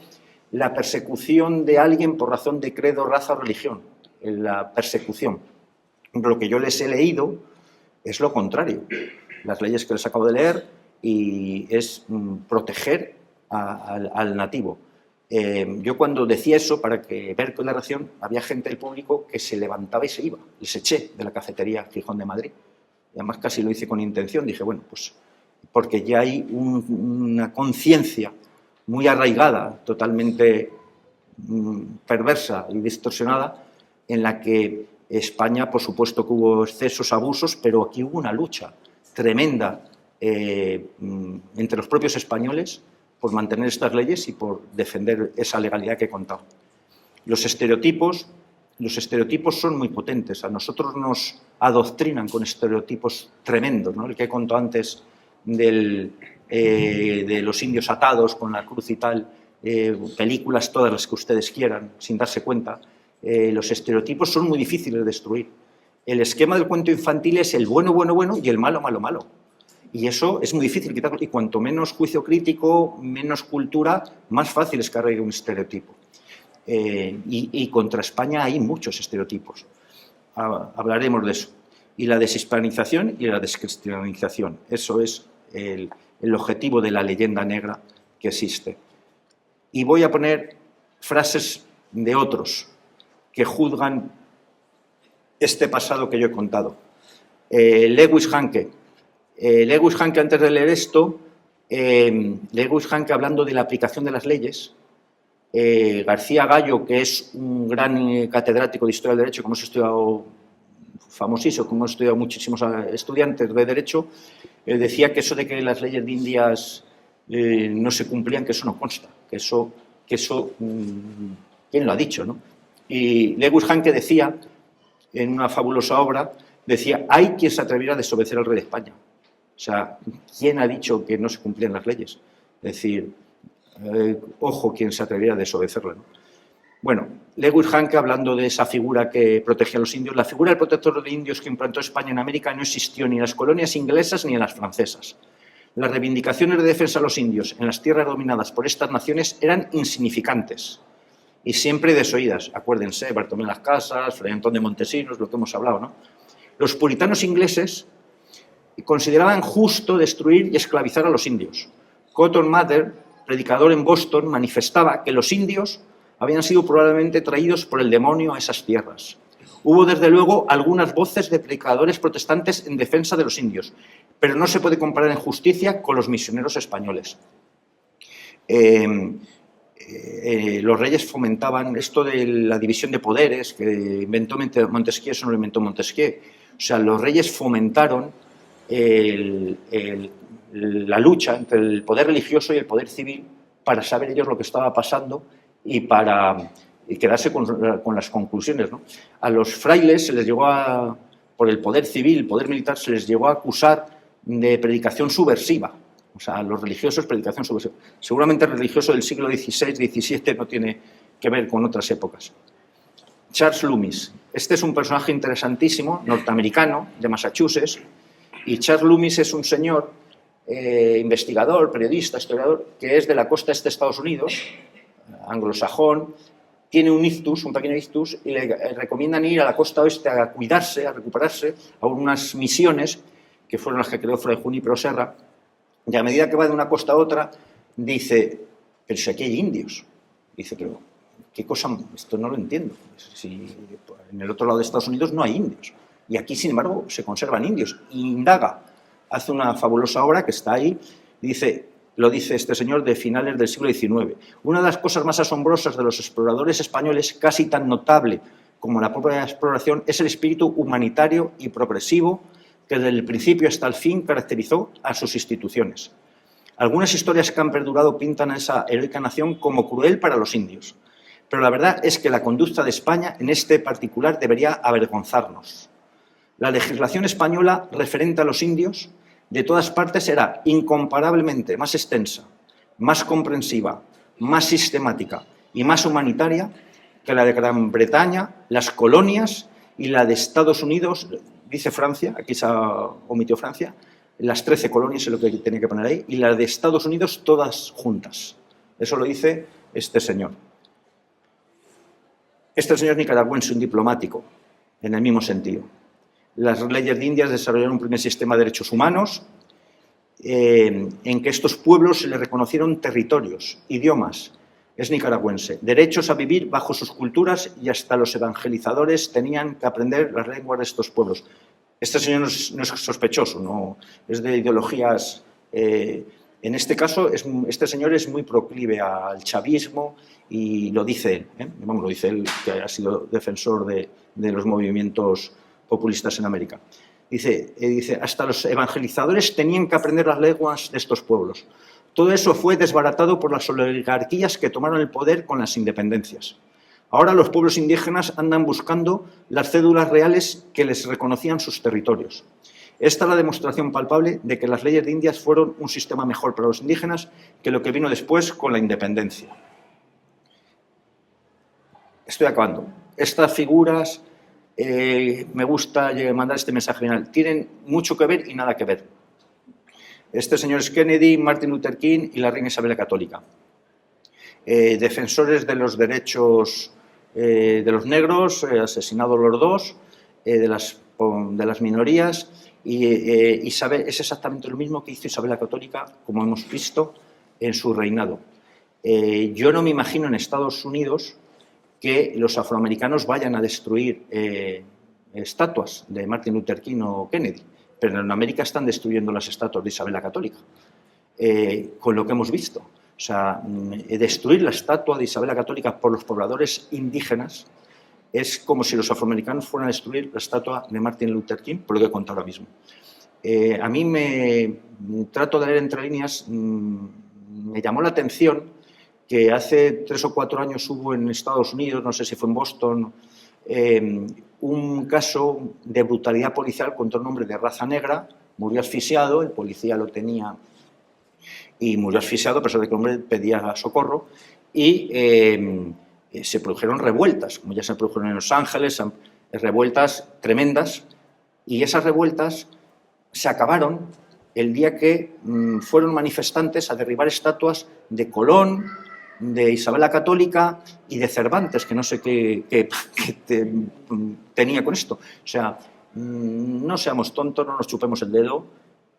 la persecución de alguien por razón de credo, raza o religión. La persecución. Lo que yo les he leído es lo contrario. Las leyes que les acabo de leer y es proteger al nativo. Yo cuando decía eso, para que ver con la reacción, había gente del público que se levantaba y se iba. Les eché de la cafetería Gijón de Madrid. Y además casi lo hice con intención. Dije, bueno, pues porque ya hay una conciencia muy arraigada, totalmente perversa y distorsionada, en la que España, por supuesto que hubo excesos, abusos, pero aquí hubo una lucha tremenda entre los propios españoles por mantener estas leyes y por defender esa legalidad que he contado. Los estereotipos son muy potentes. A nosotros nos adoctrinan con estereotipos tremendos, ¿no? El que he contado antes de los indios atados con la cruz y tal, películas todas las que ustedes quieran, sin darse cuenta. Los estereotipos son muy difíciles de destruir. El esquema del cuento infantil es el bueno, bueno, bueno y el malo, malo, malo. Y eso es muy difícil quitarlo. Y cuanto menos juicio crítico, menos cultura, más fácil es que arraigue un estereotipo. Y contra España hay muchos estereotipos. Hablaremos de eso. Y la deshispanización y la descristianización. Eso es el objetivo de la leyenda negra que existe. Y voy a poner frases de otros que juzgan este pasado que yo he contado. Lewis Hanke. Lewis Hanke, antes de leer esto, Lewis Hanke hablando de la aplicación de las leyes, García Gallo, que es un gran catedrático de Historia del Derecho, que hemos estudiado famosísimo, como hemos estudiado muchísimos estudiantes de Derecho, decía que eso de que las leyes de Indias no se cumplían, que eso no consta, que eso ¿quién lo ha dicho, no? Y Lewis Hanke decía, en una fabulosa obra, decía, hay quien se atreviera a desobedecer al rey de España. O sea, ¿quién ha dicho que no se cumplían las leyes? Es decir, ojo quien se atreviera a desobedecerla, ¿no? Bueno, Lewis Hanke, hablando de esa figura que protegía a los indios, la figura del protector de indios que implantó España en América no existió ni en las colonias inglesas ni en las francesas. Las reivindicaciones de defensa a los indios en las tierras dominadas por estas naciones eran insignificantes y siempre desoídas. Acuérdense, Bartolomé Las Casas, Fray Antón de Montesinos, lo que hemos hablado, ¿no? Los puritanos ingleses consideraban justo destruir y esclavizar a los indios. Cotton Mather, predicador en Boston, manifestaba que los indios habían sido probablemente traídos por el demonio a esas tierras. Hubo, desde luego, algunas voces de predicadores protestantes en defensa de los indios, pero no se puede comparar en justicia con los misioneros españoles. Los reyes fomentaban esto de la división de poderes, que inventó Montesquieu, eso no lo inventó Montesquieu. O sea, los reyes fomentaron la lucha entre el poder religioso y el poder civil para saber ellos lo que estaba pasando y para quedarse con las conclusiones, ¿no? A los frailes se les llegó por el poder civil, poder militar, se les llegó a acusar de predicación subversiva. O sea, a los religiosos, predicación subversiva. Seguramente el religioso del siglo XVI, XVII no tiene que ver con otras épocas. Charles Loomis. Este es un personaje interesantísimo, norteamericano, de Massachusetts, y Charles Loomis es un señor investigador, periodista, historiador, que es de la costa este de Estados Unidos, anglosajón, tiene un ictus, un pequeño ictus, y le recomiendan ir a la costa oeste a cuidarse, a recuperarse, a unas misiones, que fueron las que creó Fray Junípero Serra, y a medida que va de una costa a otra, dice, pero si aquí hay indios. Dice, pero ¿qué cosa? Esto no lo entiendo. Si en el otro lado de Estados Unidos no hay indios. Y aquí, sin embargo, se conservan indios. Y indaga, hace una fabulosa obra que está ahí, lo dice este señor de finales del siglo XIX. Una de las cosas más asombrosas de los exploradores españoles, casi tan notable como la propia exploración, es el espíritu humanitario y progresivo que desde el principio hasta el fin caracterizó a sus instituciones. Algunas historias que han perdurado pintan a esa heroica nación como cruel para los indios, pero la verdad es que la conducta de España en este particular debería avergonzarnos. La legislación española referente a los indios de todas partes era incomparablemente más extensa, más comprensiva, más sistemática y más humanitaria que la de Gran Bretaña, las colonias y la de Estados Unidos, dice Francia, aquí se omitió Francia, las 13 colonias es lo que tenía que poner ahí, y las de Estados Unidos todas juntas. Eso lo dice este señor. Este señor nicaragüense, un diplomático, en el mismo sentido. Las leyes de Indias desarrollaron un primer sistema de derechos humanos en que estos pueblos se les reconocieron territorios, idiomas, es nicaragüense, derechos a vivir bajo sus culturas y hasta los evangelizadores tenían que aprender las lenguas de estos pueblos. Este señor no es sospechoso, no es de ideologías. En este caso, este señor es muy proclive al chavismo y lo dice él, Vamos, lo dice él, que ha sido defensor de los movimientos populistas en América. Dice, hasta los evangelizadores tenían que aprender las lenguas de estos pueblos. Todo eso fue desbaratado por las oligarquías que tomaron el poder con las independencias. Ahora los pueblos indígenas andan buscando las cédulas reales que les reconocían sus territorios. Esta es la demostración palpable de que las leyes de Indias fueron un sistema mejor para los indígenas que lo que vino después con la independencia. Estoy acabando. Estas figuras, me gusta mandar este mensaje final, tienen mucho que ver y nada que ver. Este señor es Kennedy, Martin Luther King y la reina Isabel la Católica. Defensores de los derechos de los negros, asesinados los dos, de las minorías, y Isabel es exactamente lo mismo que hizo Isabel la Católica, como hemos visto, en su reinado. Yo no me imagino en Estados Unidos que los afroamericanos vayan a destruir estatuas de Martin Luther King o Kennedy, pero en América están destruyendo las estatuas de Isabel la Católica, con lo que hemos visto. O sea, destruir la estatua de Isabel la Católica por los pobladores indígenas es como si los afroamericanos fueran a destruir la estatua de Martin Luther King, por lo que he contado ahora mismo. A mí me trato de leer entre líneas, me llamó la atención que hace 3 o 4 años hubo en Estados Unidos, no sé si fue en Boston, un caso de brutalidad policial contra un hombre de raza negra, murió asfixiado, el policía lo tenía y murió asfixiado a pesar de que el hombre pedía socorro, y se produjeron revueltas, como ya se produjeron en Los Ángeles, revueltas tremendas, y esas revueltas se acabaron el día que fueron manifestantes a derribar estatuas de Colón, de Isabel la Católica y de Cervantes, que no sé qué tenía con esto. O sea, no seamos tontos, no nos chupemos el dedo,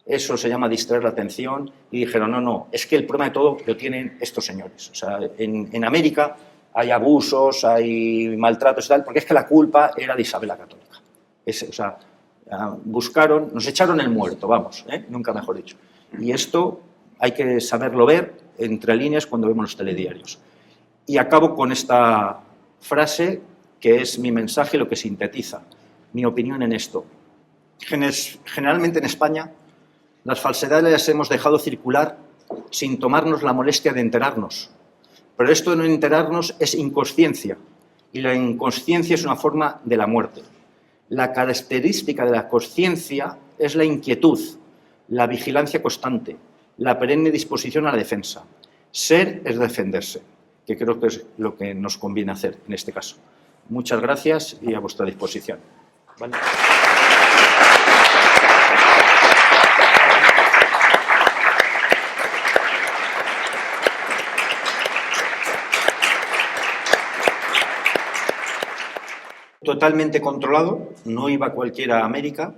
eso se llama distraer la atención, y dijeron, no, es que el problema de todo lo tienen estos señores. O sea, en América hay abusos, hay maltratos y tal, porque es que la culpa era de Isabel la Católica. O sea, buscaron, nos echaron el muerto, vamos, nunca mejor dicho. Y esto hay que saberlo ver entre líneas cuando vemos los telediarios. Y acabo con esta frase que es mi mensaje, lo que sintetiza mi opinión en esto. Generalmente en España las falsedades las hemos dejado circular sin tomarnos la molestia de enterarnos. Pero esto de no enterarnos es inconsciencia, y la inconsciencia es una forma de la muerte. La característica de la consciencia es la inquietud, la vigilancia constante, la perenne disposición a la defensa. Ser es defenderse, que creo que es lo que nos conviene hacer en este caso. Muchas gracias y a vuestra disposición. ¿Vale? Totalmente controlado, no iba cualquiera a América.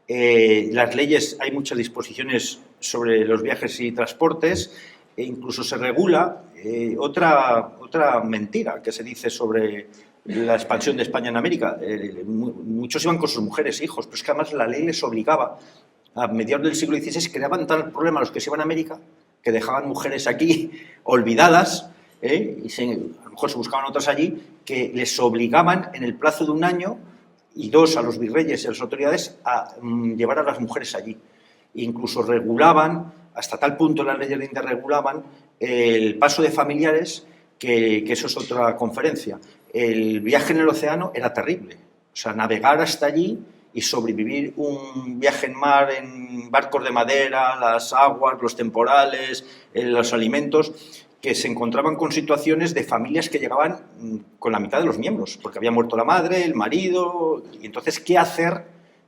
Las leyes, hay muchas disposiciones sobre los viajes y transportes, e incluso se regula otra mentira que se dice sobre la expansión de España en América. Muchos iban con sus mujeres e hijos, pero es que además la ley les obligaba, a mediados del siglo XVI, creaban tal problema los que se iban a América que dejaban mujeres aquí olvidadas, y a lo mejor se buscaban otras allí, que les obligaban en el plazo de 1 año y 2 a los virreyes y a las autoridades a llevar a las mujeres allí. Incluso regulaban, hasta tal punto las leyes de India regulaban el paso de familiares, que eso es otra conferencia. El viaje en el océano era terrible. O sea, navegar hasta allí y sobrevivir un viaje en mar, en barcos de madera, las aguas, los temporales, los alimentos. que se encontraban con situaciones de familias que llegaban con la mitad de los miembros, porque había muerto la madre, el marido, y entonces, ¿qué hacer?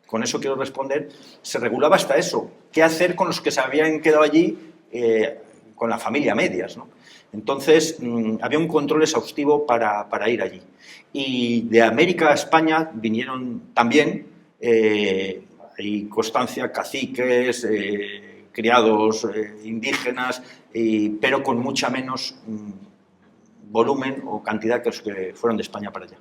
Con eso quiero responder. Se regulaba hasta eso. ¿Qué hacer con los que se habían quedado allí con la familia a medias, ¿no? Entonces, había un control exhaustivo para ir allí. Y de América a España vinieron también, hay constancia, caciques, criados indígenas, pero con mucha menos volumen o cantidad que los que fueron de España para allá.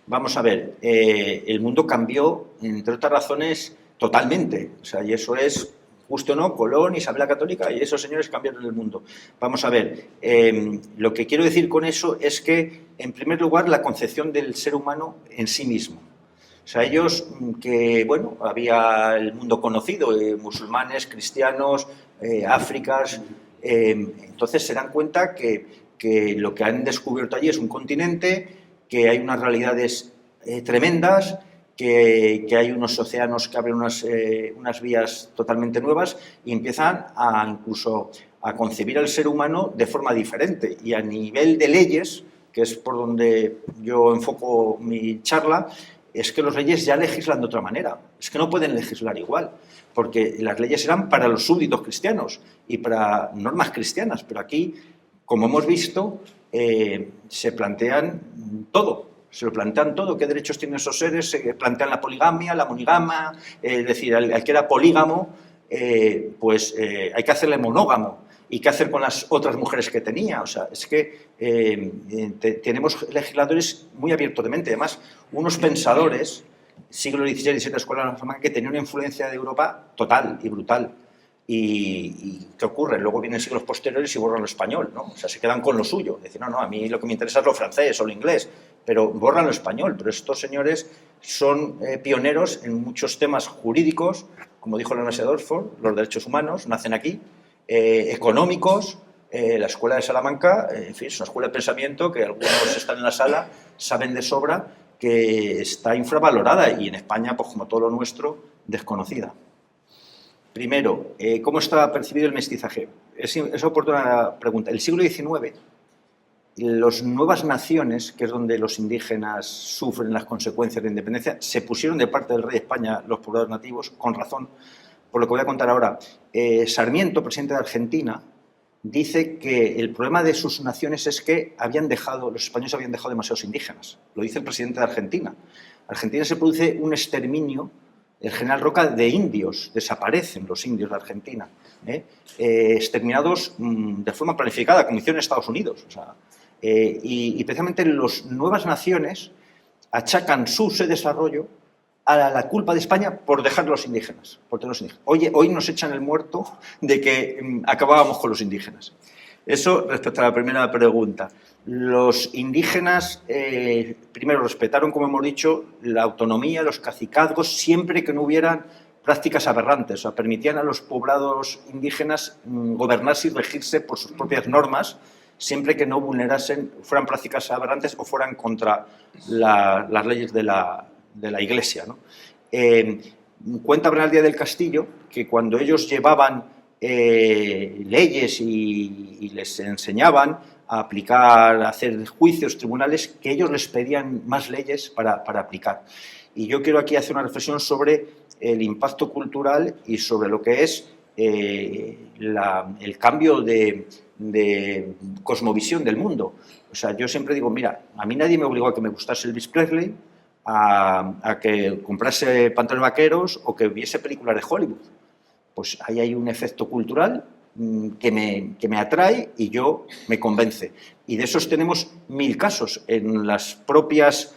Vamos a ver, el mundo cambió, entre otras razones, totalmente. O sea, y eso es, justo o no, Colón, Isabel la Católica, y esos señores cambiaron el mundo. Vamos a ver, lo que quiero decir con eso es que, en primer lugar, la concepción del ser humano en sí mismo. O sea, ellos que, bueno, había el mundo conocido, musulmanes, cristianos, áfricas, entonces se dan cuenta que lo que han descubierto allí es un continente, que hay unas realidades tremendas, que hay unos océanos que abren unas vías totalmente nuevas y empiezan incluso a concebir al ser humano de forma diferente. Y a nivel de leyes, que es por donde yo enfoco mi charla, es que los reyes ya legislan de otra manera. Es que no pueden legislar igual, porque las leyes eran para los súbditos cristianos y para normas cristianas, pero aquí, como hemos visto, se plantean todo. Se lo plantean todo, qué derechos tienen esos seres, se plantean la poligamia, la monogama, es decir, al que era polígamo, pues hay que hacerle monógamo. ¿Y qué hacer con las otras mujeres que tenía? O sea, es que tenemos legisladores muy abiertos de mente. Además, unos pensadores, siglo XVI y XVII, escuela de la Salamanca, que tenían una influencia de Europa total y brutal. ¿Y qué ocurre? Luego vienen siglos posteriores y borran lo español, ¿no? O sea, se quedan con lo suyo. Dicen, no, a mí lo que me interesa es lo francés o lo inglés, pero borran lo español. Pero estos señores son pioneros en muchos temas jurídicos, como dijo la Universidad de Oxford, los derechos humanos nacen aquí, económicos, la Escuela de Salamanca, en fin, es una escuela de pensamiento que algunos están en la sala, saben de sobra que está infravalorada y en España, pues como todo lo nuestro, desconocida. Primero, ¿cómo está percibido el mestizaje? Es oportuna pregunta. El siglo XIX, las nuevas naciones, que es donde los indígenas sufren las consecuencias de la independencia, se pusieron de parte del rey de España, los pobladores nativos, con razón, por lo que voy a contar ahora. Sarmiento, presidente de Argentina, dice que el problema de sus naciones es que los españoles habían dejado demasiados indígenas. Lo dice el presidente de Argentina. En Argentina se produce un exterminio. El general Roca, de indios, desaparecen los indios de Argentina, exterminados de forma planificada, como hicieron en Estados Unidos. O sea, y precisamente las nuevas naciones achacan su desarrollo a la culpa de España por dejar los indígenas. Hoy nos echan el muerto de que acabábamos con los indígenas. Eso respecto a la primera pregunta. Los indígenas, primero, respetaron, como hemos dicho, la autonomía, los cacicazgos, siempre que no hubieran prácticas aberrantes. O sea, permitían a los poblados indígenas gobernarse y regirse por sus propias normas, siempre que no fueran prácticas aberrantes o fueran contra las leyes de la Iglesia, ¿no? Cuenta Bernal Díaz del Castillo que cuando ellos llevaban leyes y les enseñaban a aplicar, a hacer juicios, tribunales, que ellos les pedían más leyes para aplicar. Y yo quiero aquí hacer una reflexión sobre el impacto cultural y sobre lo que es el cambio de cosmovisión del mundo. O sea, yo siempre digo, mira, a mí nadie me obligó a que me gustase Elvis Presley, a que comprase pantalones vaqueros o que viese películas de Hollywood. Pues ahí hay un efecto cultural que me atrae y yo me convence. Y de esos tenemos 1000 casos. En las propias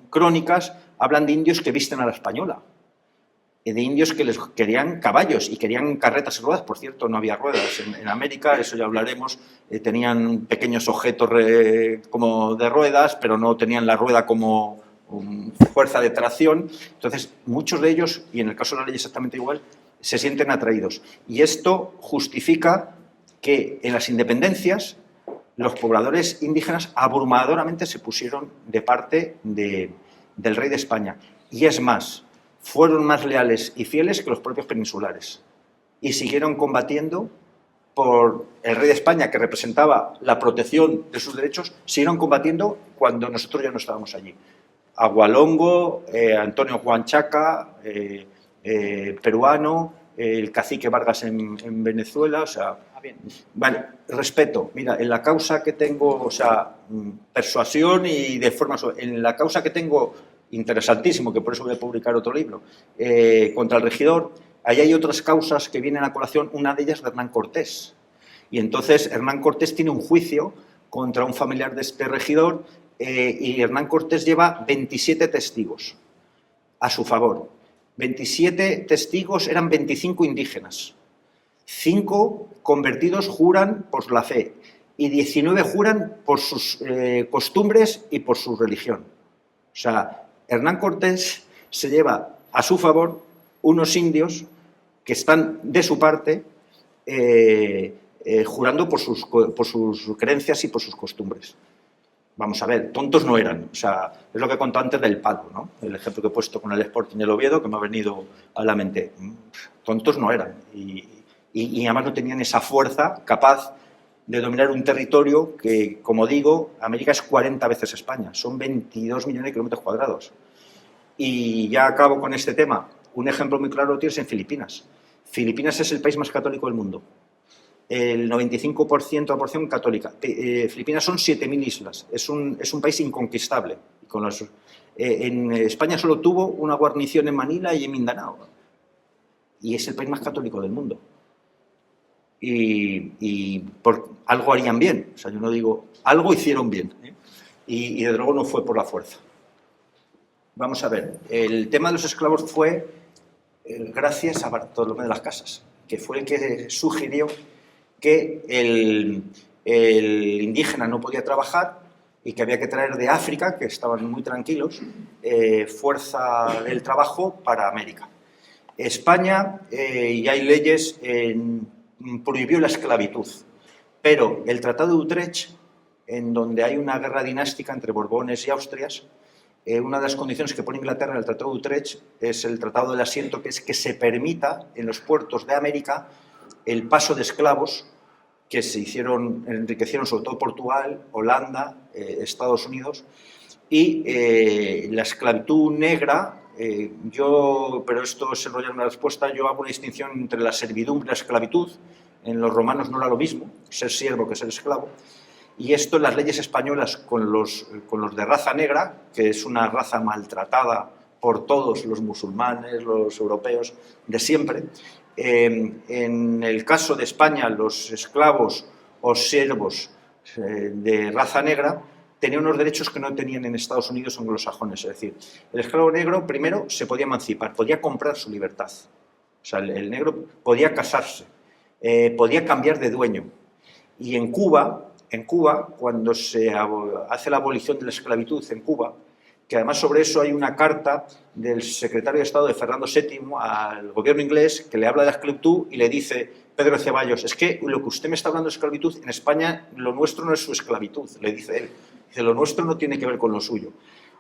crónicas hablan de indios que visten a la española, de indios que les querían caballos y querían carretas y ruedas. Por cierto, no había ruedas en América, eso ya hablaremos. Tenían pequeños objetos como de ruedas, pero no tenían la rueda como fuerza de tracción. Entonces, muchos de ellos, y en el caso de la ley exactamente igual, se sienten atraídos. Y esto justifica que en las independencias los pobladores indígenas abrumadoramente se pusieron de parte del rey de España. Y es más, fueron más leales y fieles que los propios peninsulares. Y siguieron combatiendo por el rey de España, que representaba la protección de sus derechos, siguieron combatiendo cuando nosotros ya no estábamos allí. Agualongo, Antonio Juan Chaca, peruano, el cacique Vargas en Venezuela, o sea, vale, respeto. Mira, en la causa que tengo, o sea, persuasión y de forma... En la causa que tengo, interesantísimo, que por eso voy a publicar otro libro, contra el regidor, ahí hay otras causas que vienen a colación, una de ellas de Hernán Cortés. Y entonces Hernán Cortés tiene un juicio contra un familiar de este regidor y Hernán Cortés lleva 27 testigos a su favor. 27 testigos, eran 25 indígenas. 5 convertidos juran por la fe y 19 juran por sus costumbres y por su religión. O sea, Hernán Cortés se lleva a su favor unos indios que están de su parte jurando por sus creencias y por sus costumbres. Vamos a ver, tontos no eran. O sea, es lo que he contado antes del palo, ¿no? El ejemplo que he puesto con el Sporting del Oviedo, que me ha venido a la mente. Tontos no eran. Y además no tenían esa fuerza capaz de dominar un territorio que, como digo, América es 40 veces España. Son 22 millones de kilómetros cuadrados. Y ya acabo con este tema. Un ejemplo muy claro lo tienes en Filipinas. Filipinas es el país más católico del mundo. El 95% de la población católica. Filipinas son 7.000 islas. Es un país inconquistable. En España solo tuvo una guarnición en Manila y en Mindanao. Y es el país más católico del mundo. Y por algo harían bien. O sea, yo no digo, algo hicieron bien. Y desde luego no fue por la fuerza. Vamos a ver, el tema de los esclavos fue gracias a Bartolomé de las Casas, que fue el que sugirió que el indígena no podía trabajar y que había que traer de África, que estaban muy tranquilos, fuerza del trabajo para América. España, y hay leyes, prohibió la esclavitud, pero el Tratado de Utrecht, en donde hay una guerra dinástica entre Borbones y Austrias, una de las condiciones que pone Inglaterra en el Tratado de Utrecht es el Tratado del Asiento, que es que se permita en los puertos de América el paso de esclavos que se enriquecieron sobre todo Portugal, Holanda, Estados Unidos, y la esclavitud negra, pero esto es enrollar una respuesta, yo hago una distinción entre la servidumbre y la esclavitud. En los romanos no era lo mismo ser siervo que ser esclavo. Y esto en las leyes españolas con los de raza negra, que es una raza maltratada por todos los musulmanes, los europeos, de siempre. En el caso de España, los esclavos o siervos de raza negra tenían unos derechos que no tenían en Estados Unidos anglosajones. Es decir, el esclavo negro primero se podía emancipar, podía comprar su libertad. O sea, el negro podía casarse, podía cambiar de dueño. Y en Cuba, cuando se hace la abolición de la esclavitud en Cuba, que además sobre eso hay una carta del secretario de Estado de Fernando VII al gobierno inglés que le habla de la esclavitud y le dice, Pedro Ceballos, es que lo que usted me está hablando de esclavitud, en España lo nuestro no es su esclavitud, le dice él. Dice, lo nuestro no tiene que ver con lo suyo.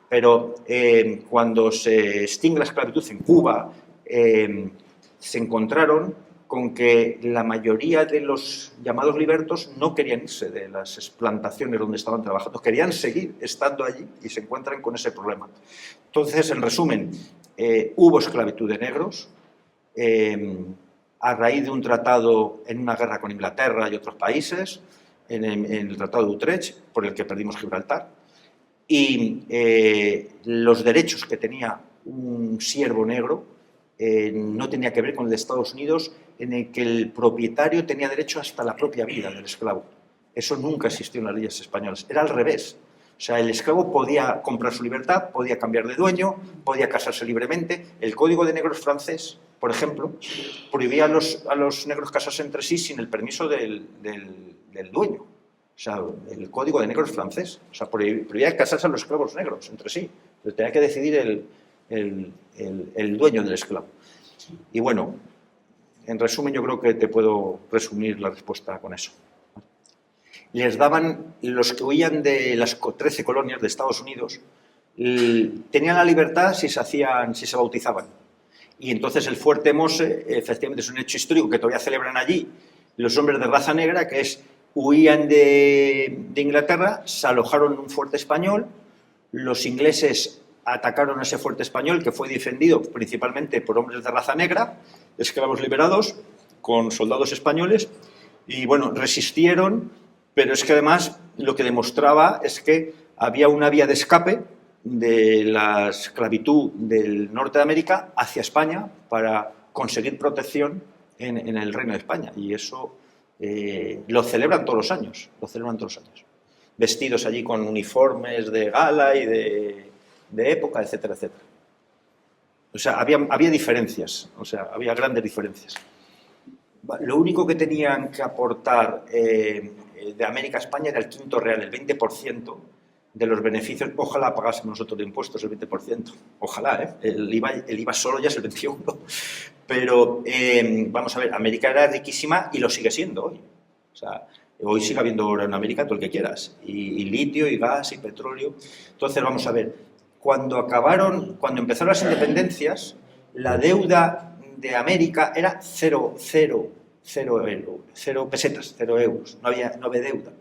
Pero cuando se extingue la esclavitud en Cuba, se encontraron con que la mayoría de los llamados libertos no querían irse de las plantaciones donde estaban trabajando, querían seguir estando allí y se encuentran con ese problema. Entonces, en resumen, hubo esclavitud de negros a raíz de un tratado en una guerra con Inglaterra y otros países, en el Tratado de Utrecht, por el que perdimos Gibraltar, y los derechos que tenía un siervo negro no tenía que ver con el de Estados Unidos, en el que el propietario tenía derecho hasta la propia vida del esclavo. Eso nunca existió en las leyes españolas. Era al revés. O sea, el esclavo podía comprar su libertad, podía cambiar de dueño, podía casarse libremente. El Código de Negros francés, por ejemplo, prohibía a los negros casarse entre sí sin el permiso del dueño. O sea, el Código de Negros francés. O sea, prohibía casarse a los esclavos negros entre sí. Pero tenía que decidir el dueño del esclavo. Y bueno, en resumen, yo creo que te puedo resumir la respuesta con eso. Les daban, los que huían de las 13 colonias de Estados Unidos, tenían la libertad si se bautizaban. Y entonces el Fuerte Mose, efectivamente es un hecho histórico que todavía celebran allí, los hombres de raza negra, que huían de Inglaterra, se alojaron en un fuerte español, los ingleses atacaron a ese fuerte español, que fue defendido principalmente por hombres de raza negra, esclavos liberados, con soldados españoles, y bueno, resistieron, pero es que además lo que demostraba es que había una vía de escape de la esclavitud del norte de América hacia España para conseguir protección en el Reino de España, y eso lo celebran todos los años, vestidos allí con uniformes de gala y de época, etcétera, etcétera. O sea, había diferencias, había grandes diferencias. Lo único que tenían que aportar de América a España era el quinto real, el 20% de los beneficios. Ojalá pagásemos nosotros de impuestos el 20%, ojalá, el IVA solo ya es el 21%, pero vamos a ver, América era riquísima y lo sigue siendo hoy. O sea, hoy sigue habiendo oro en América, todo el que quieras, y litio, y gas, y petróleo. Entonces, vamos a ver, cuando empezaron las independencias, la deuda de América era cero pesetas, 0 euros, no había deuda.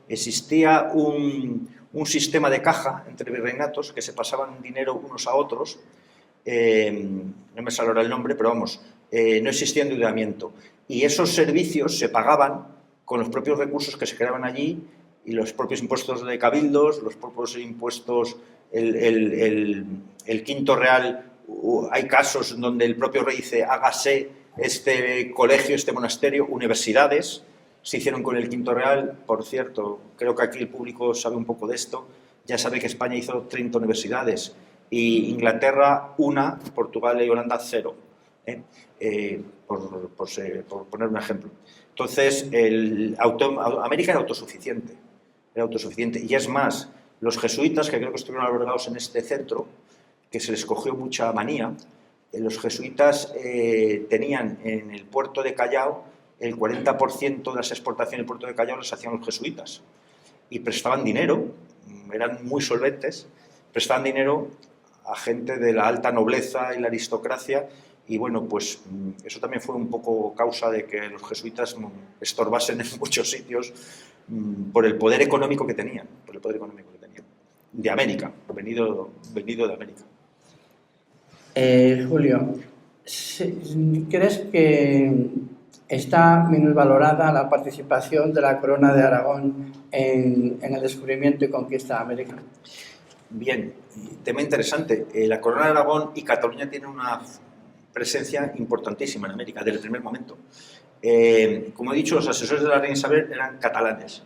Existía un sistema de caja entre virreinatos que se pasaban dinero unos a otros, no me sale ahora el nombre, pero vamos, no existía endeudamiento. Y esos servicios se pagaban con los propios recursos que se creaban allí y los propios impuestos de cabildos, los propios impuestos, el quinto real. Hay casos donde el propio rey dice, hágase este colegio, este monasterio, universidades, se hicieron con el quinto real. Por cierto, creo que aquí el público sabe un poco de esto, ya sabe que España hizo 30 universidades y Inglaterra 1, Portugal y Holanda 0, por poner un ejemplo. Entonces, América era autosuficiente, y es más, los jesuitas, que creo que estuvieron albergados en este centro, que se les cogió mucha manía, los jesuitas tenían en el puerto de Callao el 40% de las exportaciones del puerto de Callao las hacían los jesuitas y prestaban dinero, eran muy solventes, prestaban dinero a gente de la alta nobleza y la aristocracia, y bueno, pues eso también fue un poco causa de que los jesuitas estorbasen en muchos sitios por el poder económico que tenían, de América, venido de América. Julio, ¿crees que está minusvalorada la participación de la Corona de Aragón en el descubrimiento y conquista de América? Bien, tema interesante. La Corona de Aragón y Cataluña tienen una presencia importantísima en América desde el primer momento. Como he dicho, los asesores de la reina Isabel eran catalanes.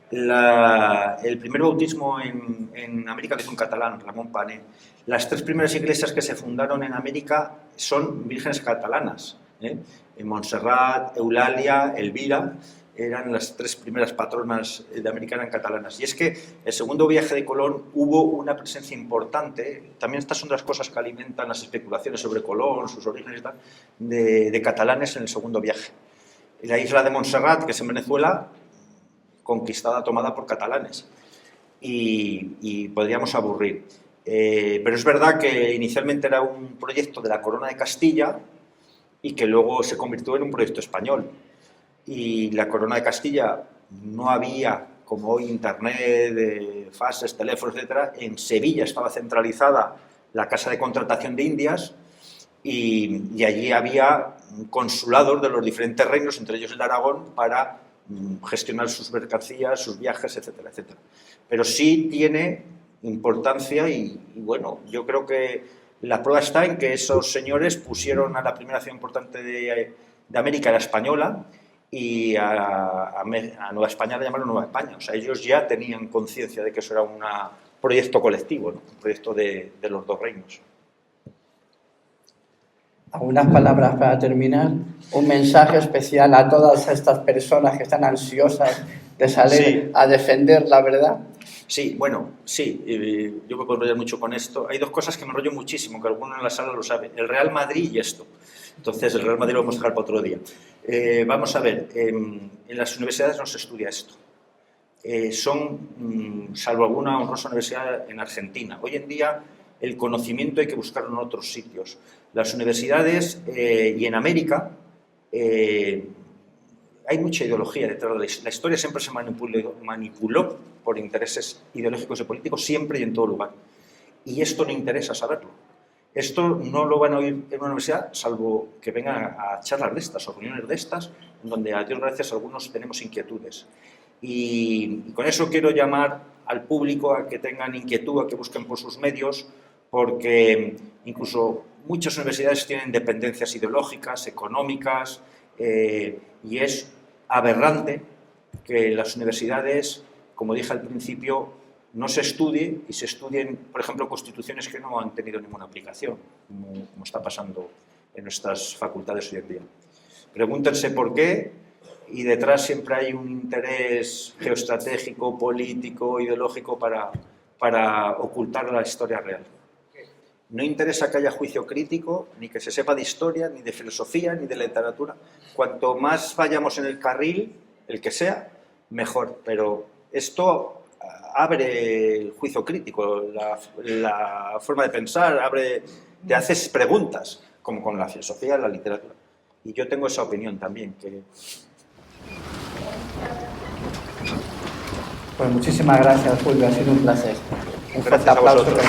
El primer bautismo en América lo hizo un catalán, Ramón Pané. Las 3 primeras iglesias que se fundaron en América son vírgenes catalanas. En Montserrat, Eulalia, Elvira, eran las 3 primeras patronas de América, eran catalanas. Y es que el segundo viaje de Colón hubo una presencia importante, también estas son las cosas que alimentan las especulaciones sobre Colón, sus orígenes y tal, de catalanes en el segundo viaje. La isla de Montserrat, que es en Venezuela, conquistada, tomada por catalanes, y podríamos aburrir. Pero es verdad que inicialmente era un proyecto de la Corona de Castilla y que luego se convirtió en un proyecto español. Y la Corona de Castilla no había, como hoy, internet, faxes, teléfonos, etc. En Sevilla estaba centralizada la Casa de Contratación de Indias y allí había consulados de los diferentes reinos, entre ellos el de Aragón, para gestionar sus mercancías, sus viajes, etcétera, etcétera. Pero sí tiene importancia y bueno, yo creo que la prueba está en que esos señores pusieron a la primera ciudad importante de América, la española, y a Nueva España le llamaron Nueva España. O sea, ellos ya tenían conciencia de que eso era un proyecto colectivo, ¿no? Un proyecto de los 2 reinos. Algunas palabras para terminar, un mensaje especial a todas estas personas que están ansiosas de salir a defender la verdad. Sí, bueno, sí, yo me puedo enrollar mucho con esto. Hay 2 cosas que me enrollo muchísimo, que alguno en la sala lo sabe, el Real Madrid y esto. Entonces, el Real Madrid lo vamos a dejar para otro día. Vamos a ver, en las universidades no se estudia esto. Salvo alguna honrosa universidad en Argentina. Hoy en día el conocimiento hay que buscarlo en otros sitios. Las universidades y en América hay hay mucha ideología detrás de la historia, siempre se manipuló por intereses ideológicos y políticos, siempre y en todo lugar. Y esto no interesa saberlo. Esto no lo van a oír en una universidad, salvo que vengan a charlas de estas o reuniones de estas, donde a Dios gracias algunos tenemos inquietudes. Y con eso quiero llamar al público a que tengan inquietud, a que busquen por sus medios, porque incluso muchas universidades tienen dependencias ideológicas, económicas, y es aberrante que las universidades, como dije al principio, no se estudie y se estudien, por ejemplo, constituciones que no han tenido ninguna aplicación, como está pasando en nuestras facultades hoy en día. Pregúntense por qué, y detrás siempre hay un interés geoestratégico, político, ideológico para ocultar la historia real. No interesa que haya juicio crítico, ni que se sepa de historia, ni de filosofía, ni de literatura. Cuanto más vayamos en el carril, el que sea, mejor. Pero esto abre el juicio crítico, la forma de pensar, te haces preguntas, como con la filosofía, la literatura. Y yo tengo esa opinión también. Pues muchísimas gracias, Julio, ha sido un placer. Un fuerte Gracias a aplauso. vosotros.